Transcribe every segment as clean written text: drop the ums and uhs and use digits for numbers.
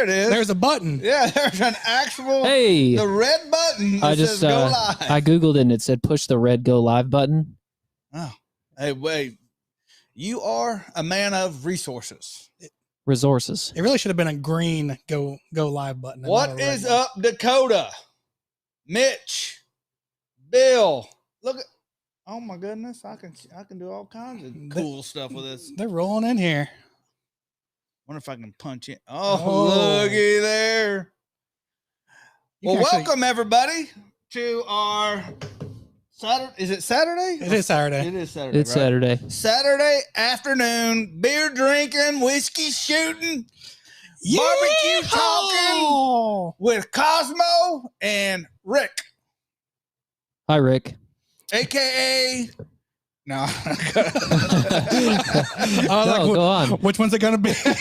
there it is. There's a button. Yeah, there's an actual the red button that says go live. I Googled it and it said push the red go live button. Oh, hey, wait. You are a man of resources. Resources. It really should have been a green go live button. What is up, Dakota? Mitch, Bill. Look at. Oh my goodness, I can do all kinds of cool stuff with this. They're rolling in here. Wonder if I can punch in. Oh, looky there. Well, welcome everybody to our Saturday. Is it Saturday? It is Saturday. It is Saturday. It's right? Saturday. Saturday afternoon, beer drinking, whiskey shooting, barbecue talking with Cosmo and Rick. Hi, Rick. AKA. No. Go on. Which one's it going to be? Well,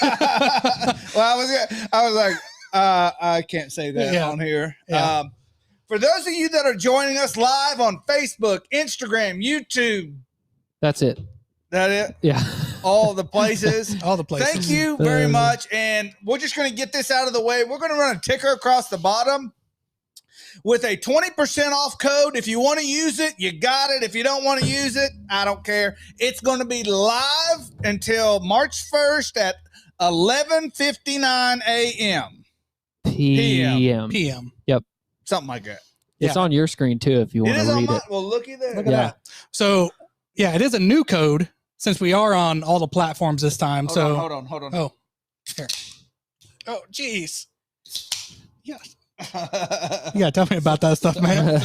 I was like, I can't say that on here. Yeah. For those of you that are joining us live on Facebook, Instagram, YouTube. That's it. That it? Yeah. All the places. All the places. Thank you very much. And we're just going to get this out of the way. We're going to run a ticker across the bottom with a 20% off code. If you want to use it, you got it. If you don't want to use it, I don't care. It's going to be live until March 1st at 11:59 a.m. PM. Yep. Something like that. It's on your screen too if you want to read it. Well, looky there. Look at that. So, yeah, it is a new code since we are on all the platforms this time. Hold on. Oh, here. Oh, geez. Yeah. You gotta tell me about that stuff, man.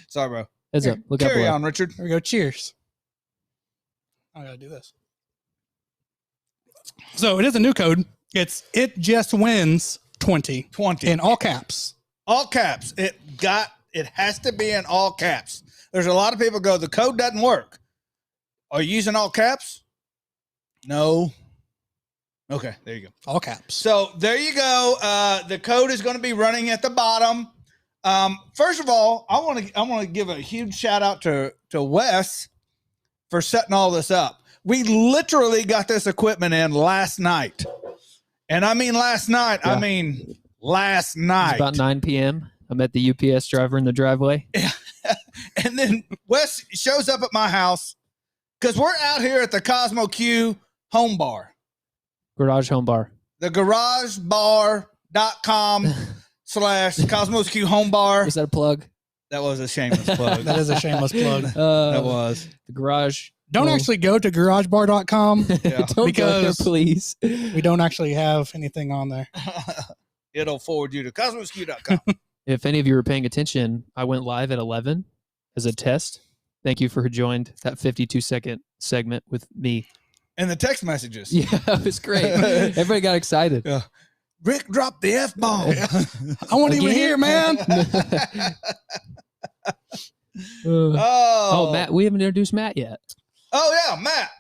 Sorry, bro. Heads up. Look Carry up. on, Richard. Here we go. Cheers. I gotta do this. So it is a new code. It just wins 20 in all caps. All caps. It has to be in all caps. There's a lot of people go, the code doesn't work. Are you using all caps? No. Okay, there you go. All caps. So there you go. The code is going to be running at the bottom. First of all, I want to give a huge shout out to Wes for setting all this up. We literally got this equipment in last night. And I mean last night. Yeah. I mean last night. It's about 9 p.m. I met the UPS driver in the driveway. And then Wes shows up at my house because we're out here at the Cosmo Q home bar. Garage home bar. The garagebar.com/Cosmos Q home bar. Was that a plug? That was a shameless plug. That is a shameless plug. That was. The garage. Don't actually go to garagebar.com Don't because go there, please. We don't actually have anything on there. It'll forward you to cosmosq.com. If any of you were paying attention, I went live at 11 as a test. Thank you for joined that 52-second segment with me. And the text messages. Yeah, it was great. Everybody got excited. Yeah. Rick dropped the F-bomb. I wasn't even here, man. Oh, Matt. We haven't introduced Matt yet. Oh, yeah, Matt.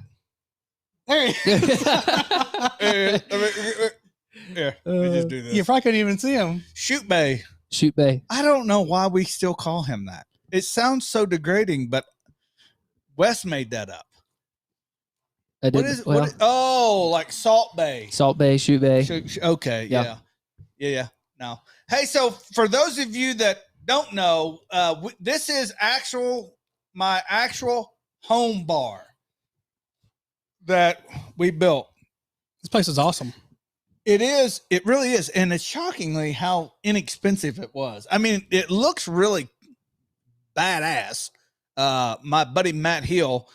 There he is. Here, let me just do this. You probably couldn't even see him. Shoot Bay. Shoot Bay. I don't know why we still call him that. It sounds so degrading, but Wes made that up. I did. Like Salt Bay. Salt Bay, Shoot Bay. Okay, yeah. No. Hey, so for those of you that don't know, this is my actual home bar that we built. This place is awesome. It is. It really is. And it's shockingly how inexpensive it was. I mean, it looks really badass. My buddy Matt Hill,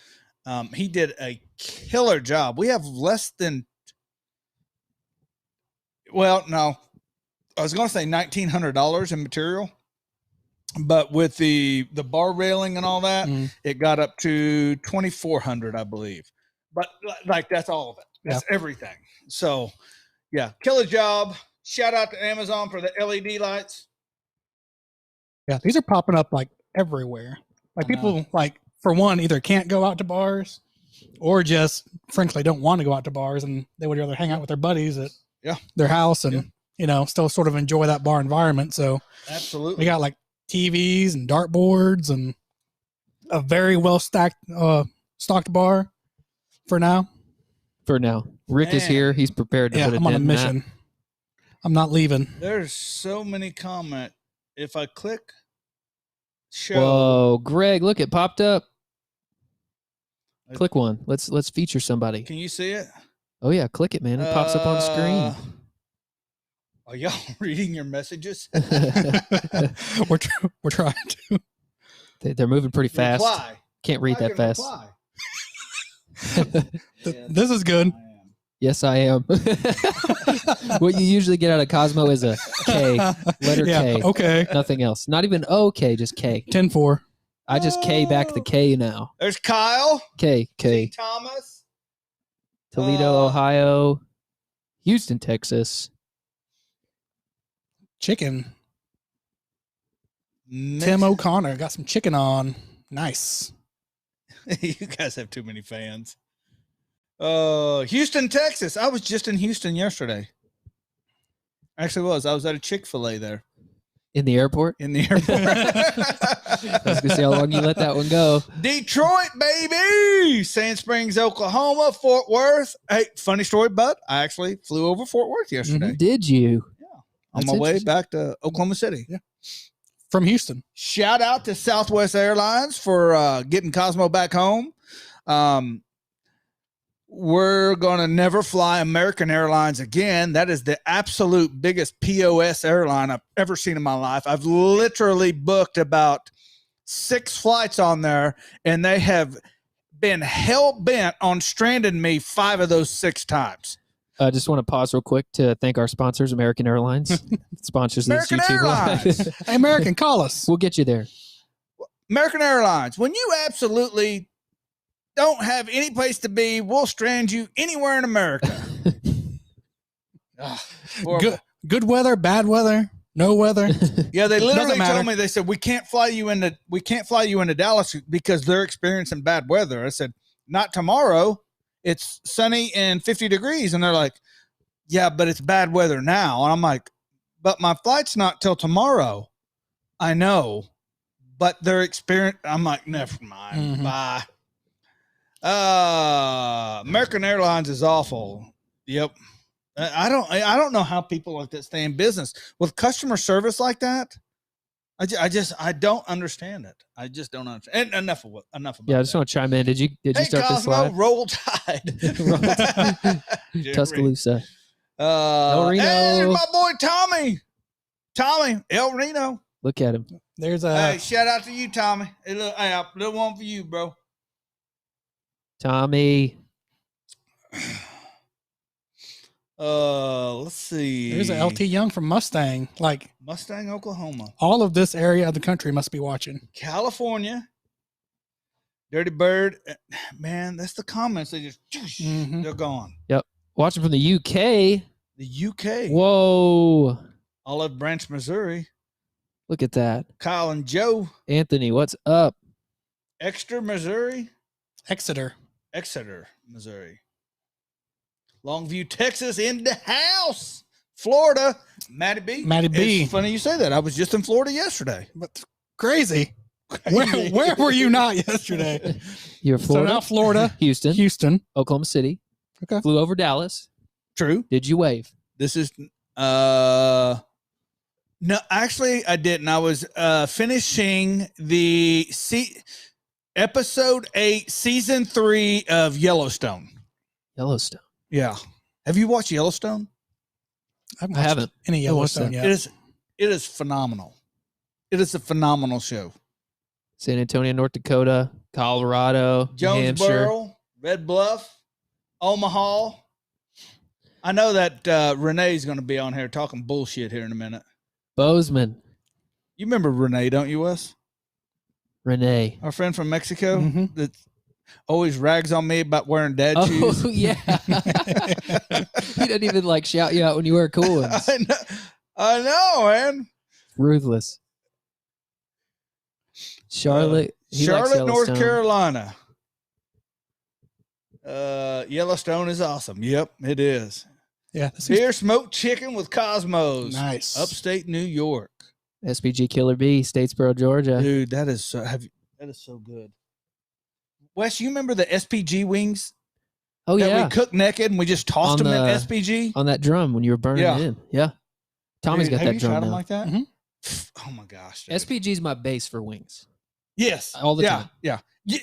he did a killer job. We have less than, I was going to say $1,900 in material, but with the bar railing and all that, it got up to $2,400, I believe. But like, that's all of it. That's everything. So yeah, killer job. Shout out to Amazon for the LED lights. Yeah, these are popping up like everywhere. Like people, like, for one, either can't go out to bars or just frankly don't want to go out to bars, and they would rather hang out with their buddies at their house and still sort of enjoy that bar environment. So absolutely, we got like TVs and dartboards and a very well stocked bar for now. Rick is here. He's prepared to put it I'm on a mission. I'm not leaving. There's so many comment. If I click show, Whoa, Greg, look, it popped up. Click one. Let's feature somebody. Can you see it? Oh yeah, click it, man. It pops up on screen. Are y'all reading your messages? we're trying to. They're moving pretty fast. Reply. Can't read that fast. This is good. Yes, I am. What you usually get out of Cosmo is a K, letter K. Okay. Nothing else. Not even OK, just K. 10-4. I just K back the K now. There's Kyle. K. Thomas. Toledo, Ohio. Houston, Texas. Chicken. Tim O'Connor got some chicken on. Nice. You guys have too many fans. Houston, Texas. I was just in Houston yesterday. Actually, I was at a Chick-fil-A there. In the airport? In the airport. I was going to see how long you let that one go. Detroit, baby. Sand Springs, Oklahoma, Fort Worth. Hey, funny story, bud. I actually flew over Fort Worth yesterday. Did you? Yeah. On my way back to Oklahoma City. Yeah. From Houston. Shout out to Southwest Airlines for getting Cosmo back home. We're going to never fly American Airlines again. That is the absolute biggest POS airline I've ever seen in my life. I've literally booked about 6 flights on there, and they have been hell-bent on stranding me 5 of those 6 times. I just want to pause real quick to thank our sponsors, American Airlines. Sponsors American this YouTube Airlines. Hey, American, call us. We'll get you there. American Airlines, when you absolutely don't have any place to be, we'll strand you anywhere in America. Good weather, bad weather, no weather. Yeah, they literally told me, they said, we can't fly you into Dallas because they're experiencing bad weather. I said, not tomorrow. It's sunny and 50 degrees. And they're like, yeah, but it's bad weather now. And I'm like, but my flight's not till tomorrow. I know, but they're experiencing. I'm like, never mind. Bye. American Airlines is awful. Yep. I don't know how people like that stay in business with customer service like that. I don't understand it. I just don't understand. And enough about yeah, I just want to chime in. Did you start Cosmo, this slide? Roll Tide. Tuscaloosa. El Reno. Hey, there's my boy Tommy El Reno. Look at him. There's Hey, shout out to you, Tommy. Hey, little one for you, bro. Tommy. Let's see. There's a LT Young from Mustang. Like Mustang, Oklahoma. All of this area of the country must be watching. California. Dirty Bird. Man, that's the comments. They just they're gone. Yep. Watching from the UK. The UK. Whoa. Olive Branch, Missouri. Look at that. Kyle and Joe. Anthony, what's up? Exeter, Missouri. Exeter, Missouri. Longview, Texas, in the house. Florida, Matty B. It's funny you say that. I was just in Florida yesterday. But crazy. Where were you not yesterday? You're Florida. So now Florida, Houston, Oklahoma City. Okay. Flew over Dallas. True. Did you wave? This is no, actually I didn't. I was finishing the episode 8, season 3 of Yellowstone. Yellowstone. Yeah. Have you watched Yellowstone? I haven't any Yellowstone yet. It is phenomenal. It is a phenomenal show. San Antonio, North Dakota, Colorado, Jonesboro, Red Bluff, Omaha. I know that Renee's going to be on here talking bullshit here in a minute. Bozeman. You remember Renee, don't you, Wes? Renee. Our friend from Mexico that always rags on me about wearing dad shoes. Oh, yeah. He doesn't even shout you out when you wear cool ones. I know, man. Ruthless. Charlotte. North Carolina. Yellowstone is awesome. Yep, it is. Yeah. Beer smoked chicken with Cosmos. Nice. Upstate New York. SPG Killer B, Statesboro, Georgia. Dude, that is so good. Wes, you remember the SPG wings? Oh, that yeah. we cooked naked and we just tossed them in SPG? On that drum when you were burning it in. Yeah. Tommy's got Have that you drum tried them now. like that? Mhm. Oh my gosh. Dude. SPG's my base for wings. Yes. All the time. Yeah.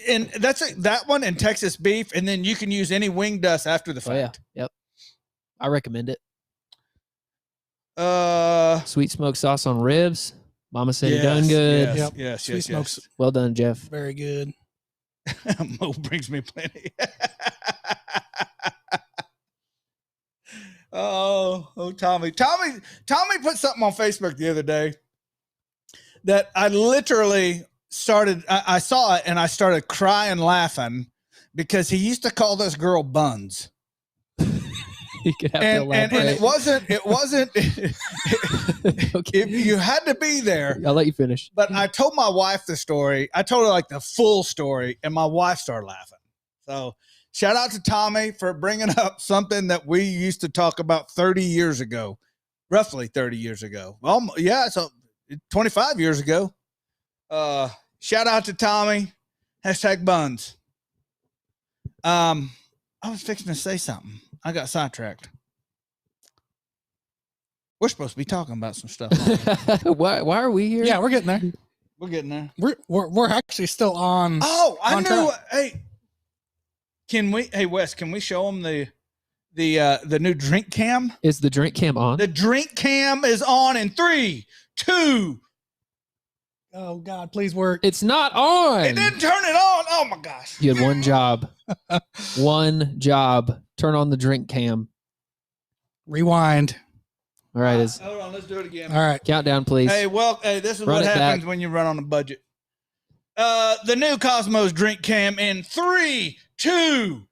And that's that one and Texas beef, and then you can use any wing dust after the Oh yeah. fact. Yep. I recommend it. Sweet Sweet smoked sauce on ribs. Mama said he done good. Yes, Yep. yes, Sweet yes, smokes. yes. Well done, Jeff. Very good. Mo brings me plenty. oh, Tommy put something on Facebook the other day that I literally started. I saw it and I started crying, laughing because he used to call this girl Buns. You could have to And elaborate. it wasn't. Okay. You had to be there. I'll let you finish. But I told my wife the story. I told her like the full story, and my wife started laughing. So shout out to Tommy for bringing up something that we used to talk about 30 years ago, roughly 30 years ago. Well, yeah, so 25 years ago. Shout out to Tommy. Hashtag Buns. I was fixing to say something. I got sidetracked. We're supposed to be talking about some stuff. Why are we here? Yeah, we're getting there. We're getting there. We're actually still on. Oh, I On knew. track. Hey, can we? Hey, Wes, can we show them the new drink cam? Is the drink cam on? The drink cam is on in 3, 2. Oh God, please work. It's not on. It didn't turn it on. Oh my gosh. You had one job. One job. Turn on the drink cam. Rewind. All right, is Hold on, let's do it again. All right. countdown, please. Hey, this is Run what it happens back. when you run on a budget. The new Cosmos drink cam in 3, 2.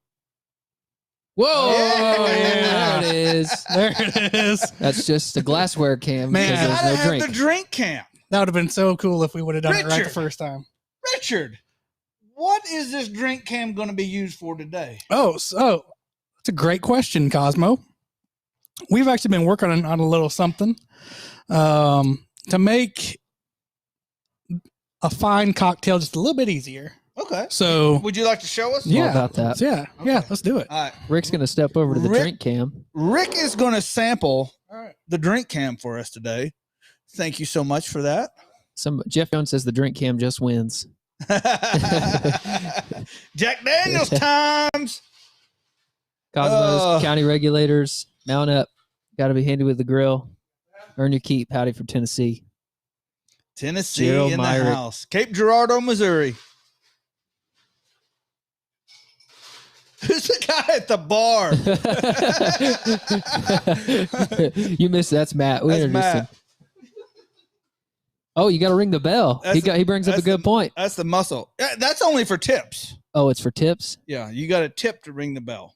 Whoa! Yeah. There it is. There it is. That's just a glassware cam. Man, because You there's gotta no have drink. the drink cam. That would have been so cool if we would have done it right the Richard. first time. Richard, what is this drink cam going to be used for today? Oh, so that's a great question, Cosmo. We've actually been working on a little something to make a fine cocktail just a little bit easier. Okay. So Would you like to show us? yeah, about that. Yeah, yeah. Let's do it. All right. Rick's gonna step over to the Rick- drink cam. Rick is going to sample All right. the drink cam for us today. Thank you so much for that. Jeff Jones says the drink cam just wins. Jack Daniels times. Cosmos county regulators, mount up. Got to be handy with the grill. Earn your keep. Howdy from Tennessee. Tennessee Gerald in Myrick. the house. Cape Girardeau, Missouri. Who's the guy at the bar? You missed. That's Matt. We That's introduced Matt. him. Oh, you got to ring the bell. He brings up a that's good point. That's the muscle. Yeah, that's only for tips. Oh, it's for tips. Yeah, you got a tip to ring the bell.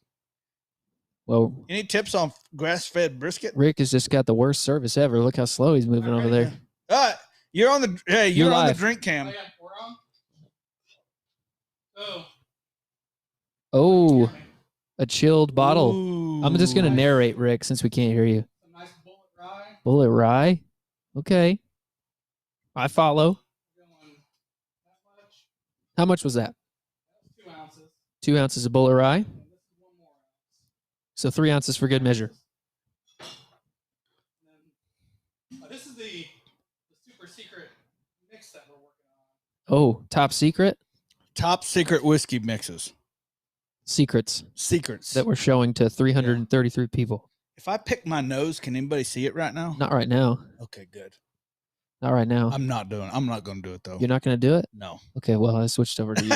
Well, Any tips on grass-fed brisket? Rick has just got the worst service ever. Look how slow he's moving over there. All right, you're on the You're on the live. drink cam. Oh, yeah, we're on. Oh, Oh, a chilled bottle. Ooh. I'm just gonna narrate, Rick, since we can't hear you. a nice bullet rye. Bullet rye. Okay. I follow. Going that much. How much was that? 2 ounces. 2 ounces of bullet rye. And this is 1 more ounce. So 3 ounces for good measure. And then, this is the super secret mix that we're working on. Oh, top secret Top secret whiskey mixes. secrets Secrets. that we're showing to 333 people. If I pick my nose, can anybody see it right now? Not right now. Okay, good. Not right now. I'm not going to do it though. You're not going to do it? No. Okay, well, I switched over to you.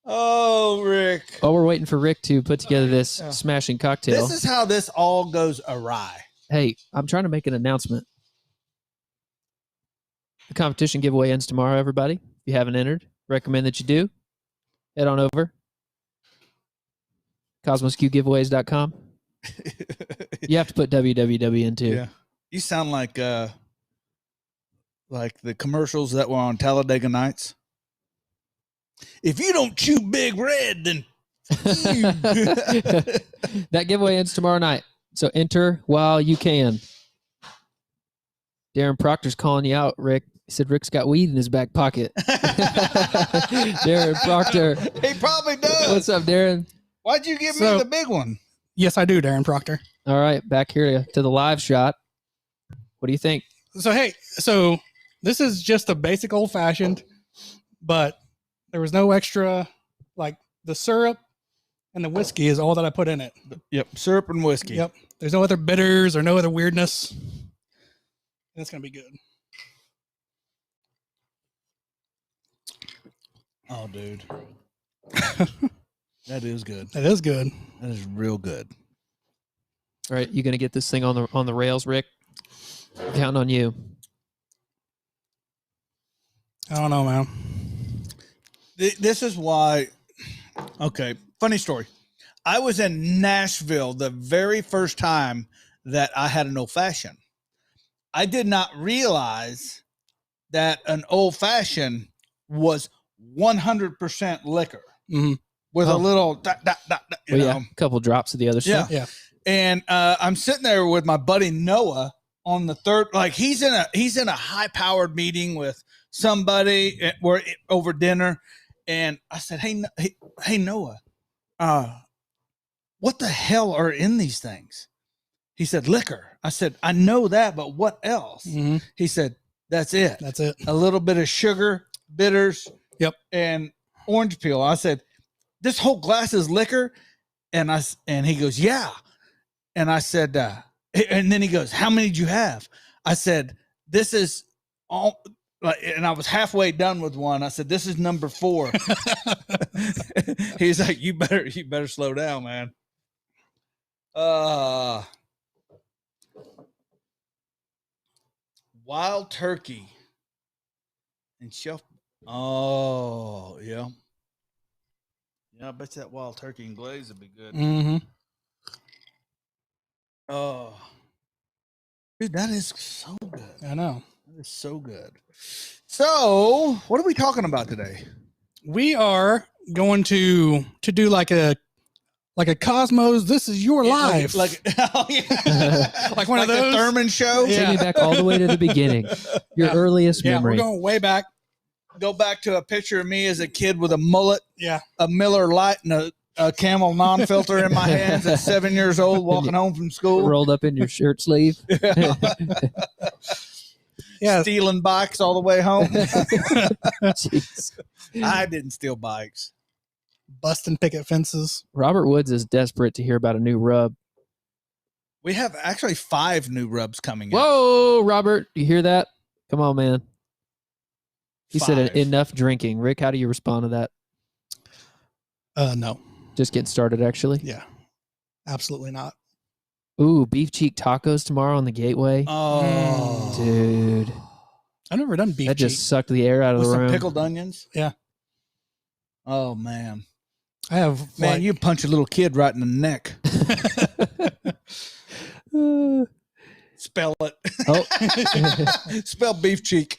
Oh, Rick. While we're waiting for Rick to put together this Yeah. smashing cocktail, This is how this all goes awry. hey, I'm trying to make an announcement. The competition giveaway ends tomorrow, everybody. If you haven't entered, recommend that you do. Head on over. CosmosQgiveaways.com. You have to put www in too. Yeah. You sound like the commercials that were on Talladega Nights. If you don't chew Big Red, then you. That giveaway ends tomorrow night. So enter while you can. Darren Proctor's calling you out, Rick. He said Rick's got weed in his back pocket. Darren Proctor. He probably does. What's up, Darren? Why'd you give So- me the big one? Yes, I do, Darren Proctor. All right, back here to the live shot. What do you think? So, hey, so this is just a basic old fashioned, but there was no extra, like the syrup and the whiskey is all that I put in it. Yep, syrup and whiskey. Yep. There's no other bitters or no other weirdness. And it's going to be good. Oh, dude. That is good. That is good. That is real good. All right, you gonna get this thing on the rails, Rick? I'm counting on you. I don't know, man. This is why. Okay, funny story. I was in Nashville the very first time that I had an old fashioned. I did not realize that an old fashioned was 100% liquor with a little, you know, a couple drops of the other stuff. Yeah. And I'm sitting there with my buddy Noah on the third, like he's in a high powered meeting with somebody over dinner, and I said, hey Noah, what the hell are in these things? He said, liquor. I said, I know that, but what else? Mm-hmm. He said, that's it. That's it. A little bit of sugar, bitters, yep, and orange peel. I said, this whole glass is liquor, and he goes, yeah. And I said, and then he goes, how many did you have? I said, this is all, and I was halfway done with one. I said, this is number 4. He's like, you better slow down, man. Wild turkey and shelf. Oh, yeah. Yeah, I bet that wild turkey and glaze would be good. Mm-hmm. Oh, dude, that is so good. I know. That is so good. So, what are we talking about today? We are going to do like a Cosmos. This is your life, like oh, yeah. like one of those the Thurman show. Yeah. Take me back all the way to the beginning. Your earliest memory. We're going way back. Go back to a picture of me as a kid with a mullet, yeah, a Miller Lite, and a Camel non-filter in my hands at 7 years old, walking home from school, rolled up in your shirt sleeve. Yeah, stealing bikes all the way home. Jeez. I didn't steal bikes. Busting picket fences. Robert Woods is desperate to hear about a new rub. We have actually 5 new rubs coming in. Whoa, Robert, you hear that? Come on, man. He 5. said enough drinking. Rick, how do you respond to that? No. Just getting started, actually. Yeah, absolutely not. Ooh, beef cheek tacos tomorrow on the Gateway. Oh, dude, I've never done beef that cheek. just sucked the air out of with the some room. pickled onions. Yeah. Oh man, I have. man, you punch a little kid right in the neck. Spell it. Oh. Spell beef cheek.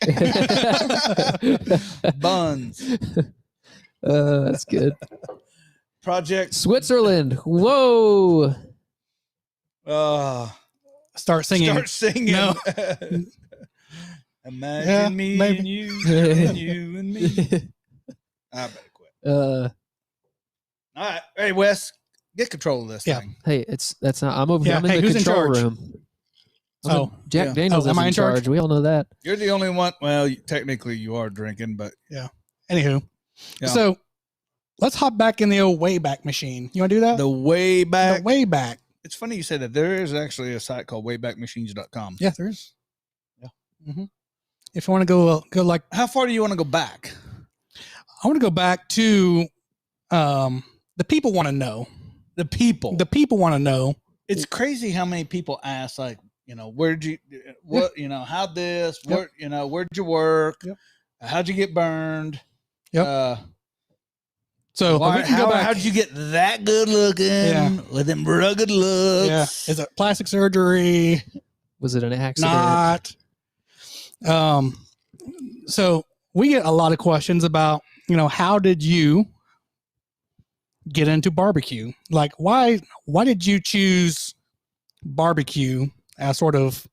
Buns. That's good. Project Switzerland. Whoa. Start singing. Start singing. No. Imagine me maybe. and you and you and me. I better quit. Uh, All right. Hey, Wes, get control of this thing. Hey, that's not. I'm over here. Yeah, I'm in hey, the who's in control charge? room. Jack yeah. Daniels Oh, is am I in in charge? charge. We all know that. You're the only one. Well, technically you are drinking, but Anywho, Yeah. so let's hop back in the old Wayback Machine. You want to do that? the way back. The Wayback. It's funny you say that. There is actually a site called waybackmachines.com. Yeah, there is. Yeah. Mm-hmm. If you want to go like, How far do you want to go back? I want to go back to, the people want to know. The people. The people want to know. It's crazy how many people ask, like, where'd you, what, how'd this, Yep. where'd you work? Yep. How'd you get burned? Yep. So we can go back. How'd you get that good looking with them rugged looks? Yeah. Is it plastic surgery? Was it an accident? Not. So we get a lot of questions about, how did you get into barbecue? Like, why did you choose barbecue as sort of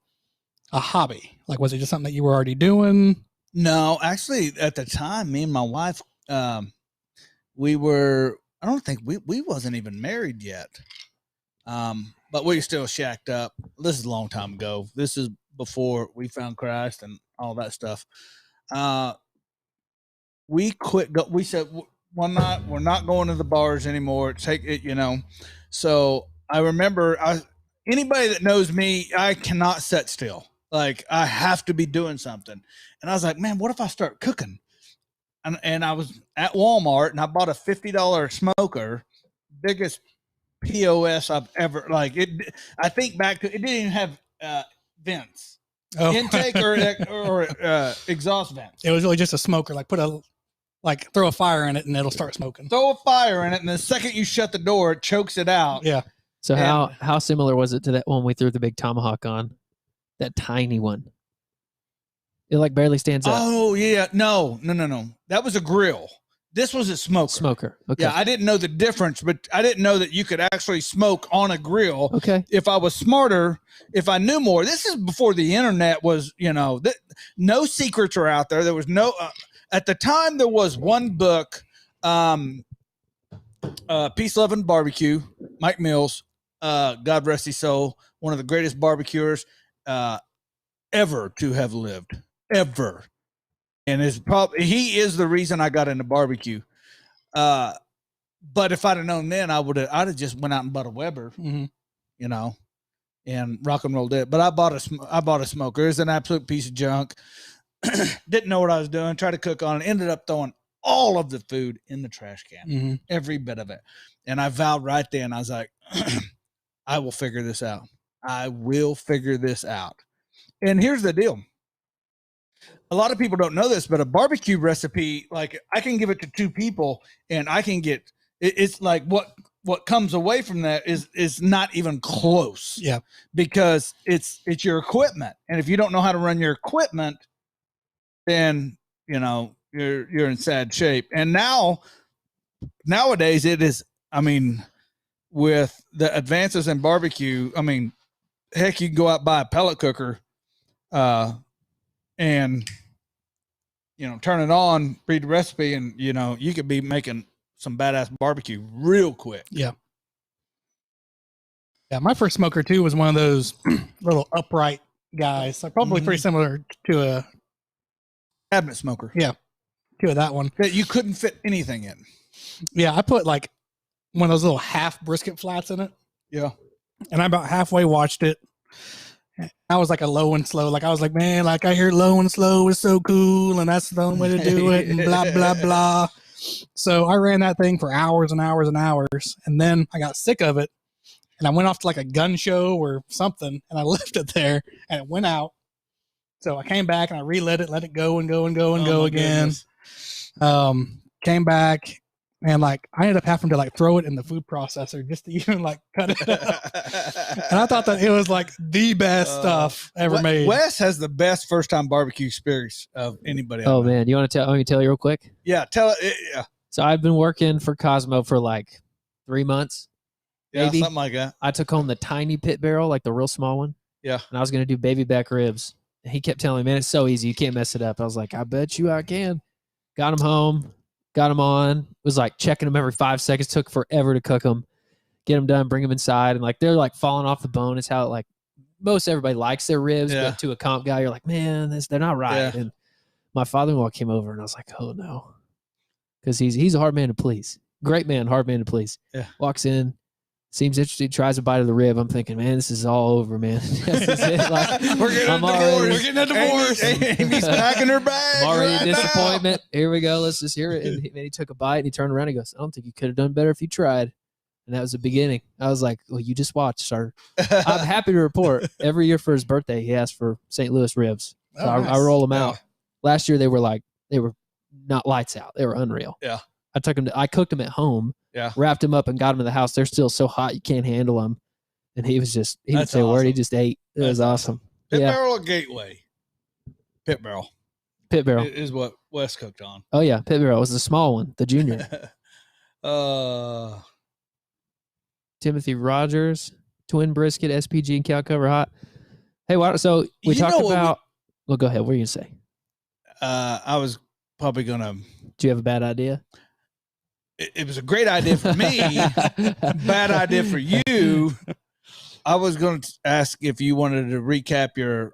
a hobby? Like, was it just something that you were already doing? No, actually, at the time, me and my wife, I don't think we wasn't even married yet. But we still shacked up. This is a long time ago. This is before we found Christ and all that stuff. We quit. We said one night we're not going to the bars anymore. Take it, So I remember, anybody that knows me, I cannot sit still. Like I have to be doing something. And I was like, man, what if I start cooking? And I was at Walmart and I bought a $50 smoker, biggest POS I've ever like. It. I think back to it didn't even have vents, intake or exhaust vents. It was really just a smoker. Like throw a fire in it and it'll start smoking. Throw a fire in it, and the second you shut the door, it chokes it out. Yeah. So how similar was it to that one we threw the big tomahawk on? That tiny one. It like barely stands up. Oh yeah, no. That was a grill. This was a smoker. Smoker. Okay. Yeah, I didn't know the difference, but I didn't know that you could actually smoke on a grill. Okay. If I was smarter, if I knew more. This is before the internet was, no secrets are out there. There was no. At the time, there was one book, Peace, Love, and Barbecue. Mike Mills, God rest his soul, one of the greatest barbecuers ever to have lived, ever. And he is the reason I got into barbecue. But if I'd have known then, I'd have just went out and bought a Weber, and rock and rolled it. But I bought a smoker. It's an absolute piece of junk. Didn't know what I was doing. Tried to cook on it. Ended up throwing all of the food in the trash can, every bit of it. And I vowed right then, I was like, I will figure this out. I will figure this out. And here's the deal. A lot of people don't know this, but a barbecue recipe, like I can give it to two people and I can get, it's like what comes away from that is not even close. Yeah. Because it's your equipment. And if you don't know how to run your equipment, then, you're in sad shape. And nowadays it is, with the advances in barbecue, heck, you can go out and buy a pellet cooker, and turn it on, read the recipe, and you could be making some badass barbecue real quick. Yeah. Yeah, my first smoker too was one of those little upright guys. So probably pretty similar to a cabinet smoker. Yeah, to that one that you couldn't fit anything in. Yeah, I put like one of those little half brisket flats in it. Yeah, and I about halfway watched it. I was like a low and slow. Like I was like, man, like I hear low and slow is so cool, and that's the only way to do it, and blah blah blah. So I ran that thing for hours and hours and hours, and then I got sick of it, and I went off to like a gun show or something, and I left it there, and it went out. So I came back and I relit it, let it go and go and go and go again. Came back. And like I ended up having to like throw it in the food processor just to even like cut it up. And I thought that it was like the best stuff ever made. Wes has the best first time barbecue experience of anybody. Oh man, you want to tell? Let me tell you real quick. Yeah, tell it. Yeah. So I've been working for Cosmo for like 3 months. Yeah, maybe. something like that. I took home the tiny pit barrel, like the real small one. Yeah. And I was gonna do baby back ribs. And he kept telling me, man, it's so easy, you can't mess it up. I was like, I bet you I can. Got him home. Got them on. Was like checking them every 5 seconds. Took forever to cook them. Get them done. Bring them inside, and like they're like falling off the bone. It's how like most everybody likes their ribs, but to a comp guy, you're like, man, they're not right. Yeah. And my father-in-law came over, and I was like, oh no, because he's a hard man to please. Great man, hard man to please. Yeah. Walks in, seems interested, tries a bite of the rib. I'm thinking, man, this is all over, man. This is it. Like, we're getting a divorce. Amy's packing her bag. I'm already right a disappointment. Now. Here we go. Let's just hear it. And he took a bite and he turned around and he goes, I don't think you could have done better if you tried. And that was the beginning. I was like, well, you just watched, sir. I'm happy to report every year for his birthday, he asked for St. Louis ribs. So nice. I roll them out. Last year they were not lights out. They were unreal. Yeah. I cooked them at home. Yeah. Wrapped them up and got them in the house. They're still so hot you can't handle them. And he didn't say a word. He just ate. It was awesome. Pit barrel or gateway? Pit barrel. Pit barrel. It is what Wes cooked on. Oh yeah, pit barrel. It was the small one, the junior. Timothy Rogers, twin brisket, SPG, and cow cover hot. Hey, so we talked about. Well, go ahead. What are you gonna say? I was probably gonna. Do you have a bad idea? it was a great idea for me, bad idea for you. I was going to ask if you wanted to recap your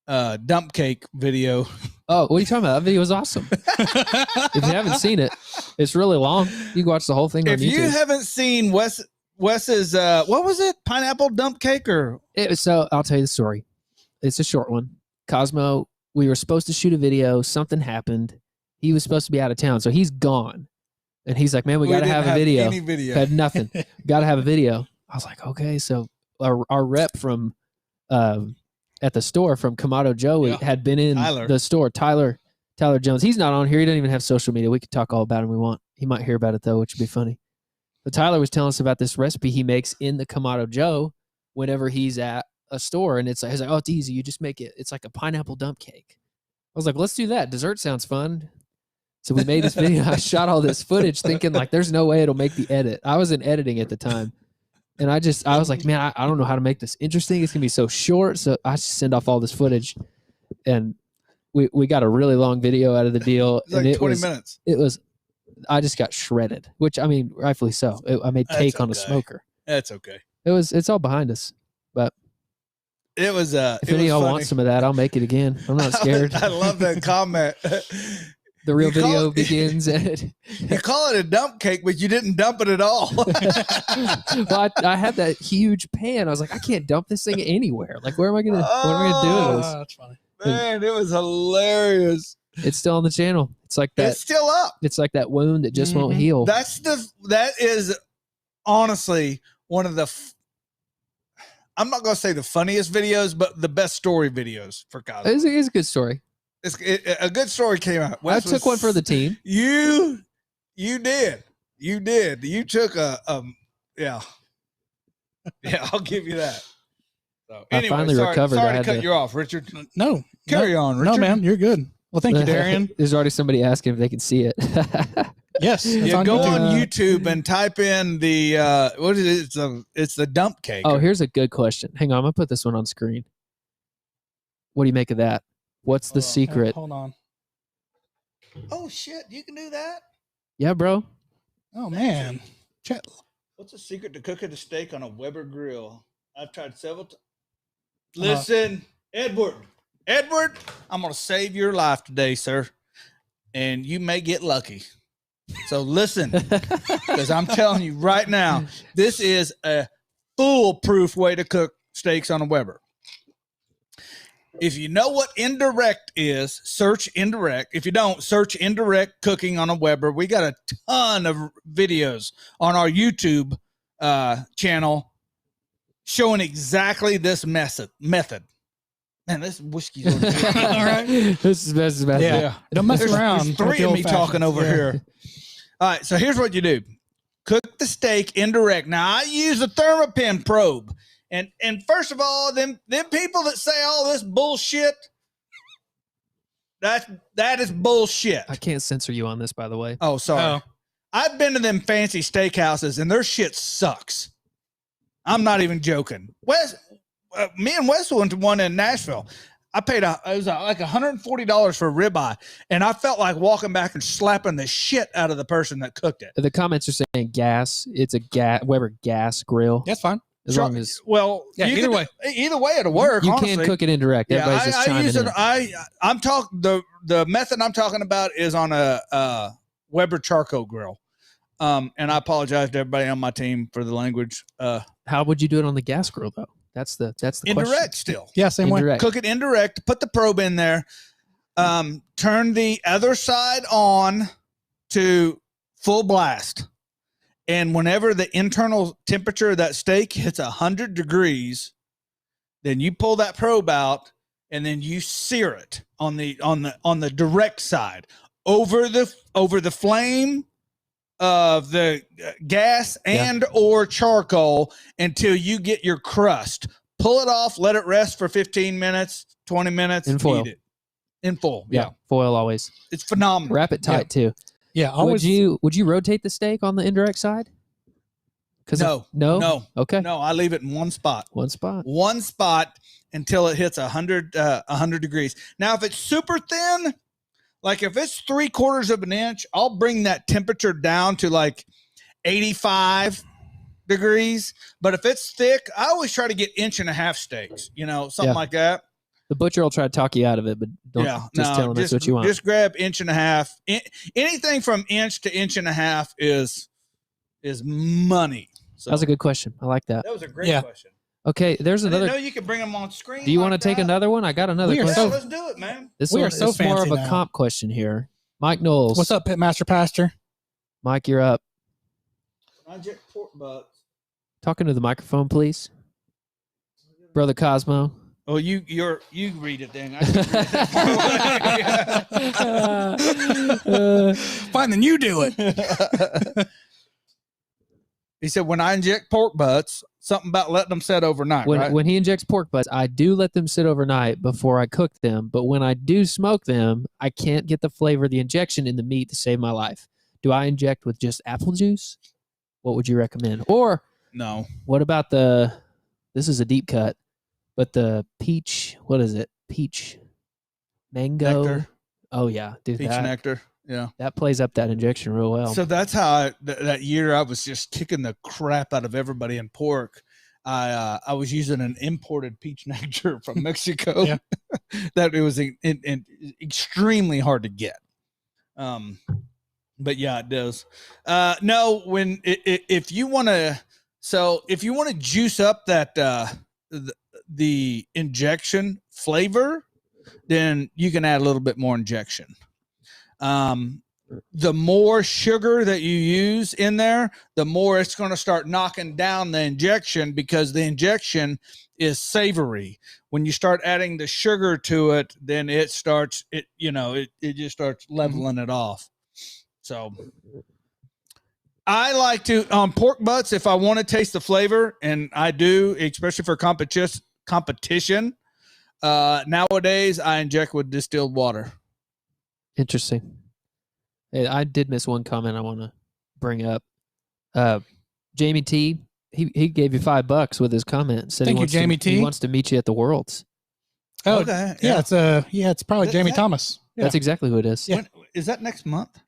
dump cake video. Oh, what are you talking about? That video was awesome. If you haven't seen it, it's really long. You can watch the whole thing on If YouTube. you haven't seen Wes's what was it? Pineapple dump cake or So I'll tell you the story. It's a short one. Cosmo, we were supposed to shoot a video. Something happened. He was supposed to be out of town, so he's gone. And he's like, "Man, we got to have a video." Any video. Had nothing. Got to have a video. I was like, "Okay." So our rep from at the store from Kamado Joe had been in the store. Tyler Jones. He's not on here. He doesn't even have social media. We could talk all about him. We want. He might hear about it though, which would be funny. But Tyler was telling us about this recipe he makes in the Kamado Joe whenever he's at a store, and he's like, "Oh, it's easy. You just make it. It's like a pineapple dump cake." I was like, "Let's do that. Dessert sounds fun." So we made this video. I shot all this footage thinking like, there's no way it'll make the edit. I was in editing at the time. And I was like, man, I don't know how to make this interesting. It's going to be so short. So I just send off all this footage. And we got a really long video out of the deal. It's like and 20 minutes. I just got shredded, which I mean, rightfully so. I made cake on a smoker. That's okay. It's all behind us. But it was, if any of y'all want some of that, I'll make it again. I'm not scared. I love that comment. The real video begins at... You call it a dump cake, but you didn't dump it at all. Well, I had that huge pan. I was like, I can't dump this thing anywhere. Like, what am I gonna do with this? That's funny. Man, it was hilarious. It's still on the channel. It's like that. It's still up. It's like that wound that just won't heal. That is honestly one of the... I'm not going to say the funniest videos, but the best story videos for Cosmo. It's a good story. A good story came out. I took one for the team. You did. You took yeah. I'll give you that. So anyway, I finally recovered. Sorry to cut you off, Richard. No, carry on, Richard. No, man, you're good. Well, thank you, Darian. There's already somebody asking if they can see it. Yes, go on YouTube and type in the what is it? It's the dump cake. Oh, here's a good question. Hang on, I'm gonna put this one on screen. What do you make of that? What's the secret? Hold on. Oh shit, you can do that? Yeah, bro. Oh man. What's the secret to cooking a steak on a Weber grill? I've tried several times. Listen, Edward, I'm gonna save your life today, sir. And you may get lucky. So listen, because I'm telling you right now, this is a foolproof way to cook steaks on a Weber. If you know what indirect is, search indirect. If you don't, search indirect cooking on a Weber. We got a ton of videos on our YouTube channel showing exactly this method. Man, this whiskey's all right. This is bad. Yeah. Don't mess around. There's three of me talking over here. All right, so here's what you do. Cook the steak indirect. Now, I use a Thermopin probe. And first of all, them people that say all this bullshit, that is bullshit. I can't censor you on this, by the way. Oh, sorry. I've been to them fancy steakhouses, and their shit sucks. I'm not even joking. Me and Wes went to one in Nashville. I paid like $140 for a ribeye, and I felt like walking back and slapping the shit out of the person that cooked it. The comments are saying gas. It's a Weber gas grill. That's fine. As long as either way it'll work. You honestly. Can cook it indirect. Everybody's just chiming in. I'm talking the method I'm talking about is on a Weber charcoal grill. And I apologize to everybody on my team for the language. How would you do it on the gas grill though? That's the indirect question. still. Yeah, same way. Cook it indirect. Put the probe in there. Turn the other side on to full blast. And whenever the internal temperature of that steak hits 100 degrees, then you pull that probe out and then you sear it on the direct side over the flame of the gas and or charcoal until you get your crust. Pull it off, let it rest for 15 minutes, 20 minutes, in foil. eat it. In full. Yeah. Foil always. It's phenomenal. Wrap it tight too. Yeah, always. Would you rotate the steak on the indirect side? No. Okay. No, I leave it in one spot. One spot until it hits 100 degrees. Now, if it's super thin, Like if it's 3/4 of an inch, I'll bring that temperature down to like 85 degrees. But if it's thick, I always try to get 1.5 inch steaks, something like that. The butcher will try to talk you out of it, but don't tell him that's what you want. Just grab 1.5 inch. Anything from 1 to 1.5 inch is money. So that was a good question. I like that. That was a great question. Okay, there's I another. didn't know you could bring them on screen. Do you want to take another one? I got another question. Let's do it, man. This we one are so is more of fancy a now. comp question here. Mike Knowles. What's up, Pitmaster Pastor? Mike, you're up. I inject pork butts. Talking to the microphone, please. Brother Cosmo. Oh, you read it then. Fine, then you do it. He said, when I inject pork butts, something about letting them set overnight, right? When he injects pork butts, I do let them sit overnight before I cook them. But when I do smoke them, I can't get the flavor of the injection in the meat to save my life. Do I inject with just apple juice? What would you recommend? Or no. What about this is a deep cut, but the peach, what is it? Peach mango? Nectar. Oh, yeah. Dude, Peach nectar. Yeah. That plays up that injection real well. So that's how that year I was just kicking the crap out of everybody in pork. I was using an imported peach nectar from Mexico. Yeah. That it was extremely hard to get. But yeah, it does. No, if you want to juice up that the injection flavor, then you can add a little bit more injection. The more sugar that you use in there, the more it's going to start knocking down the injection, because the injection is savory. When you start adding the sugar to it, then it just starts leveling it off. So I like to pork butts, if I want to taste the flavor, and I do, especially for competition. Nowadays, I inject with distilled water. Interesting. Hey, I did miss one comment I want to bring up. Jamie T, he gave you $5 with his comment. Said Thank you, Jamie T. He wants to meet you at the Worlds. Oh, okay. Yeah, it's probably Jamie Thomas. Yeah. That's exactly who it is. Yeah. Is that next month?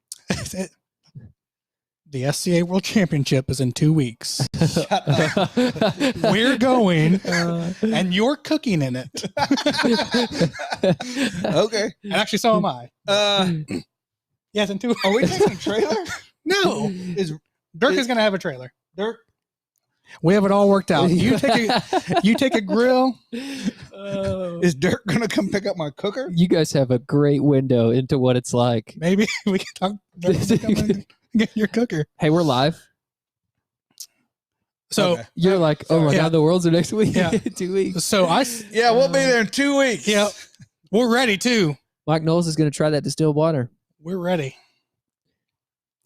The SCA World Championship is in 2 weeks. We're going, and you're cooking in it. Okay. And actually, so am I. Yes, in 2 weeks. Are we taking a trailer? No. Dirk is going to have a trailer. Dirk? We have it all worked out. You take a grill. Is Dirk going to come pick up my cooker? You guys have a great window into what it's like. Maybe we can talk. Get your cooker. Hey, we're live. So okay. You're like, oh my Yeah. God, the Worlds are next week. Yeah. 2 weeks. So We'll be there in 2 weeks. Yeah, we're ready too. Mike Knowles is going to try that distilled water. We're ready.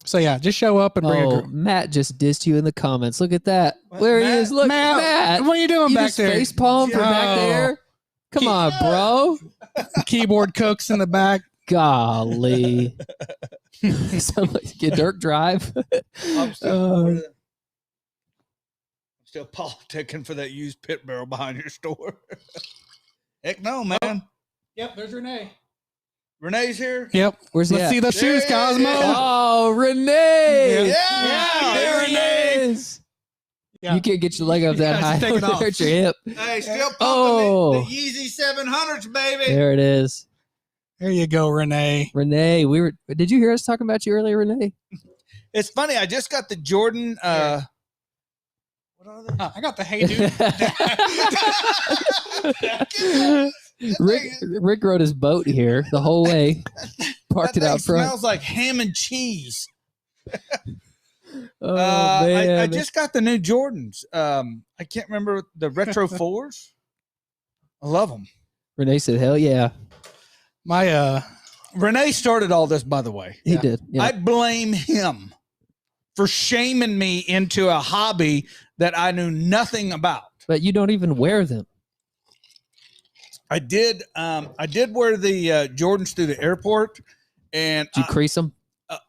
So yeah, just show up and bring a grill. Matt just dissed you in the comments. Look at that. What? There he Matt? is. Look, Matt. What are you doing You back just there? face palm from back Oh. there. Come on, bro. Keyboard cooks in the back. Golly. Get Dirk drive. I'm still politicking for that used pit barrel behind your store. Heck no, man. Yep, there's Renee. Renee's here. Yep. Where's he Let's at? see the shoes, Yeah. Cosmo. Oh, Renee. Yeah. There Renee. he is. Yeah. You can't get your leg up that Yeah, high. just take it off. Hurt your hip. Hey, still pumping Oh. the Yeezy 700s, baby. There it is. There you go, Renee. Renee, did you hear us talking about you earlier, Renee? It's funny. I just got the Jordan. What are they? I got the hey dude. Rick rode his boat here the whole way. Parked it out front. Smells like ham and cheese. Oh, man. I just got the new Jordans. I can't remember the retro 4s. I love them. Renee said, hell yeah. My Renee started all this, by the way. He did. Yeah. I blame him for shaming me into a hobby that I knew nothing about. But you don't even wear them. I did wear the Jordans through the airport, and Did you crease them?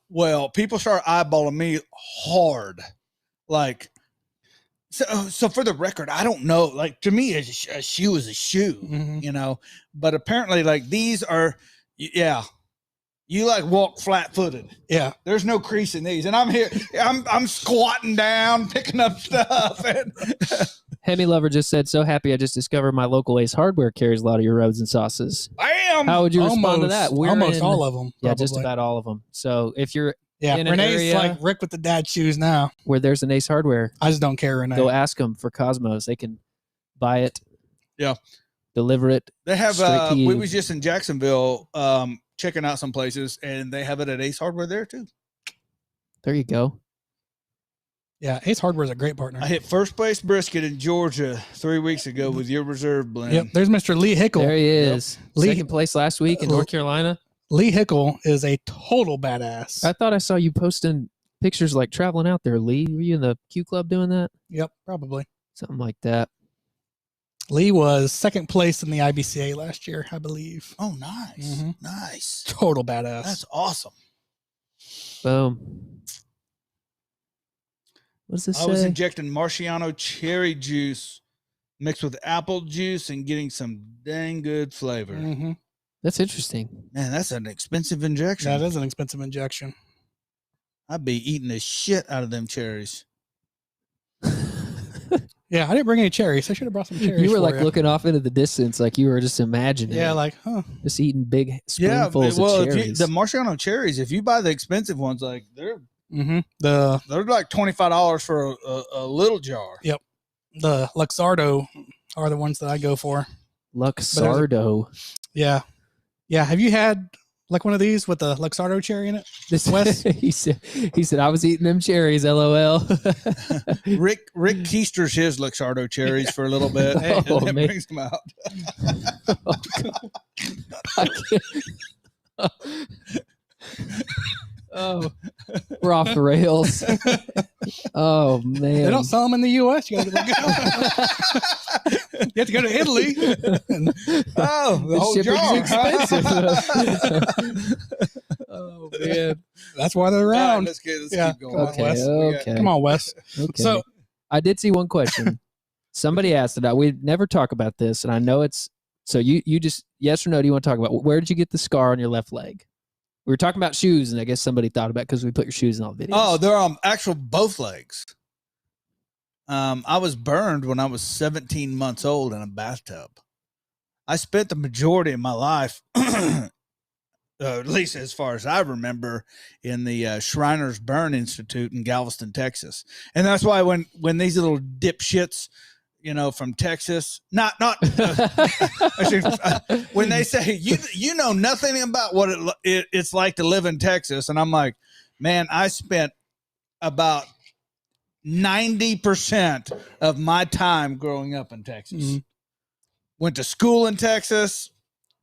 well, people start eyeballing me hard. Like, so for the record, I don't know. Like, to me, a shoe is a shoe, Mhm. you know. But apparently, like, these are, yeah. You like walk flat-footed. Yeah. There's no crease in these, and I'm here. I'm squatting down, picking up stuff. And Hemi Lover just said, "So happy I just discovered my local Ace Hardware carries a lot of your rubs and sauces." bam! How would you respond to that? Almost all of them. Yeah, just about all of them. So if you're Yeah, in an Renee's area like Rick with the dad shoes now. where there's an Ace Hardware, I just don't care, Renee. go ask them for Cosmos. They can buy it. Yeah. Deliver it. They have. Straight to you. We was just in Jacksonville, checking out some places, and they have it at Ace Hardware there too. There you go. Yeah, Ace Hardware is a great partner. I hit first place brisket in Georgia 3 weeks ago with your reserve blend. Yep, there's Mr. Lee Hickle. There he is. Lee- Second place last week in North Carolina. Lee Hickle is a total badass. I thought I saw you posting pictures like traveling out there, Lee. Were you in the Q Club doing that? Yep, probably. Something like that. Lee was second place in the IBCA last year, I believe. Oh, nice. Mhm. Nice. Total badass. That's awesome. Boom. What does this I was say? injecting Marciano cherry juice mixed with apple juice and getting some dang good flavor. Mm-hmm. That's interesting. Man, that's an expensive injection. That is an expensive injection. I'd be eating the shit out of them cherries. Yeah, I didn't bring any cherries. I should have brought some cherries. You were for like you. looking off into the distance, like you were just imagining. Yeah, it. like, just eating big Yeah, spoonfuls well, of if you, cherries. the Marciano cherries, if you buy the expensive ones, like they're like $25 for a little jar. Yep. The Luxardo are the ones that I go for. Luxardo. Yeah. Yeah. Have you had like one of these with the Luxardo cherry in it? This Wes? he said I was eating them cherries, LOL. Rick keisters his Luxardo cherries for a little bit and Oh, then man. brings them out. I can't- Oh, we're off the rails. Oh man, They don't sell them in the U.S. You, gotta you have to go to Italy. Oh, the The whole shipping's jar. expensive. Oh man. That's why they're All right, around. let's keep going. Come on, Okay. Wes. Okay. Come on, Wes. Okay. So I did see one question. Somebody asked it. We never talk about this, and I know it's so. You just yes or no? Do you want to talk about where did you get the scar on your left leg? We were talking about shoes, and I guess somebody thought about because we put your shoes in all the videos. Oh, they're on actual both legs. I was burned when I was 17 months old in a bathtub. I spent the majority of my life, at least as far as I remember, in the Shriners Burn Institute in Galveston, Texas. And that's why when these little dipshits, from Texas, when they say you know nothing about what it's like to live in Texas, and I'm like, man, I spent about 90% of my time growing up in Texas. Mm-hmm. Went to school in Texas,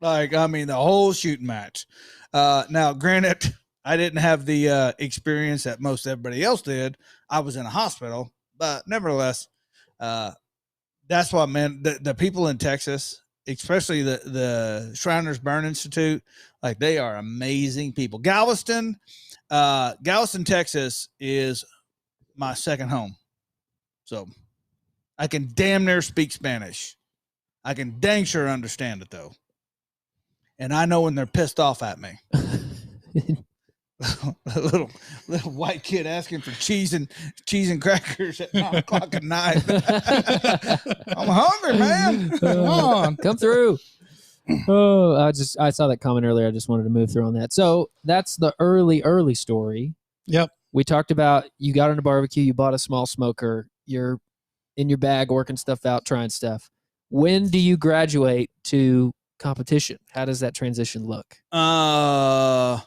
the whole shooting match. Now, granted, I didn't have the experience that most everybody else did. I was in a hospital, but nevertheless, that's why, man, the people in Texas, especially the Shriners Burn Institute, like they are amazing people. Galveston, Texas is my second home. So I can damn near speak Spanish. I can dang sure understand it though. And I know when they're pissed off at me. A little white kid asking for cheese and crackers at 9:00 at night. I'm hungry, man. Come on. Come through. Oh, I saw that comment earlier. I just wanted to move through on that. So that's the early story. Yep. We talked about you got on a barbecue, you bought a small smoker, you're in your bag working stuff out, trying stuff. When do you graduate to competition? How does that transition look? I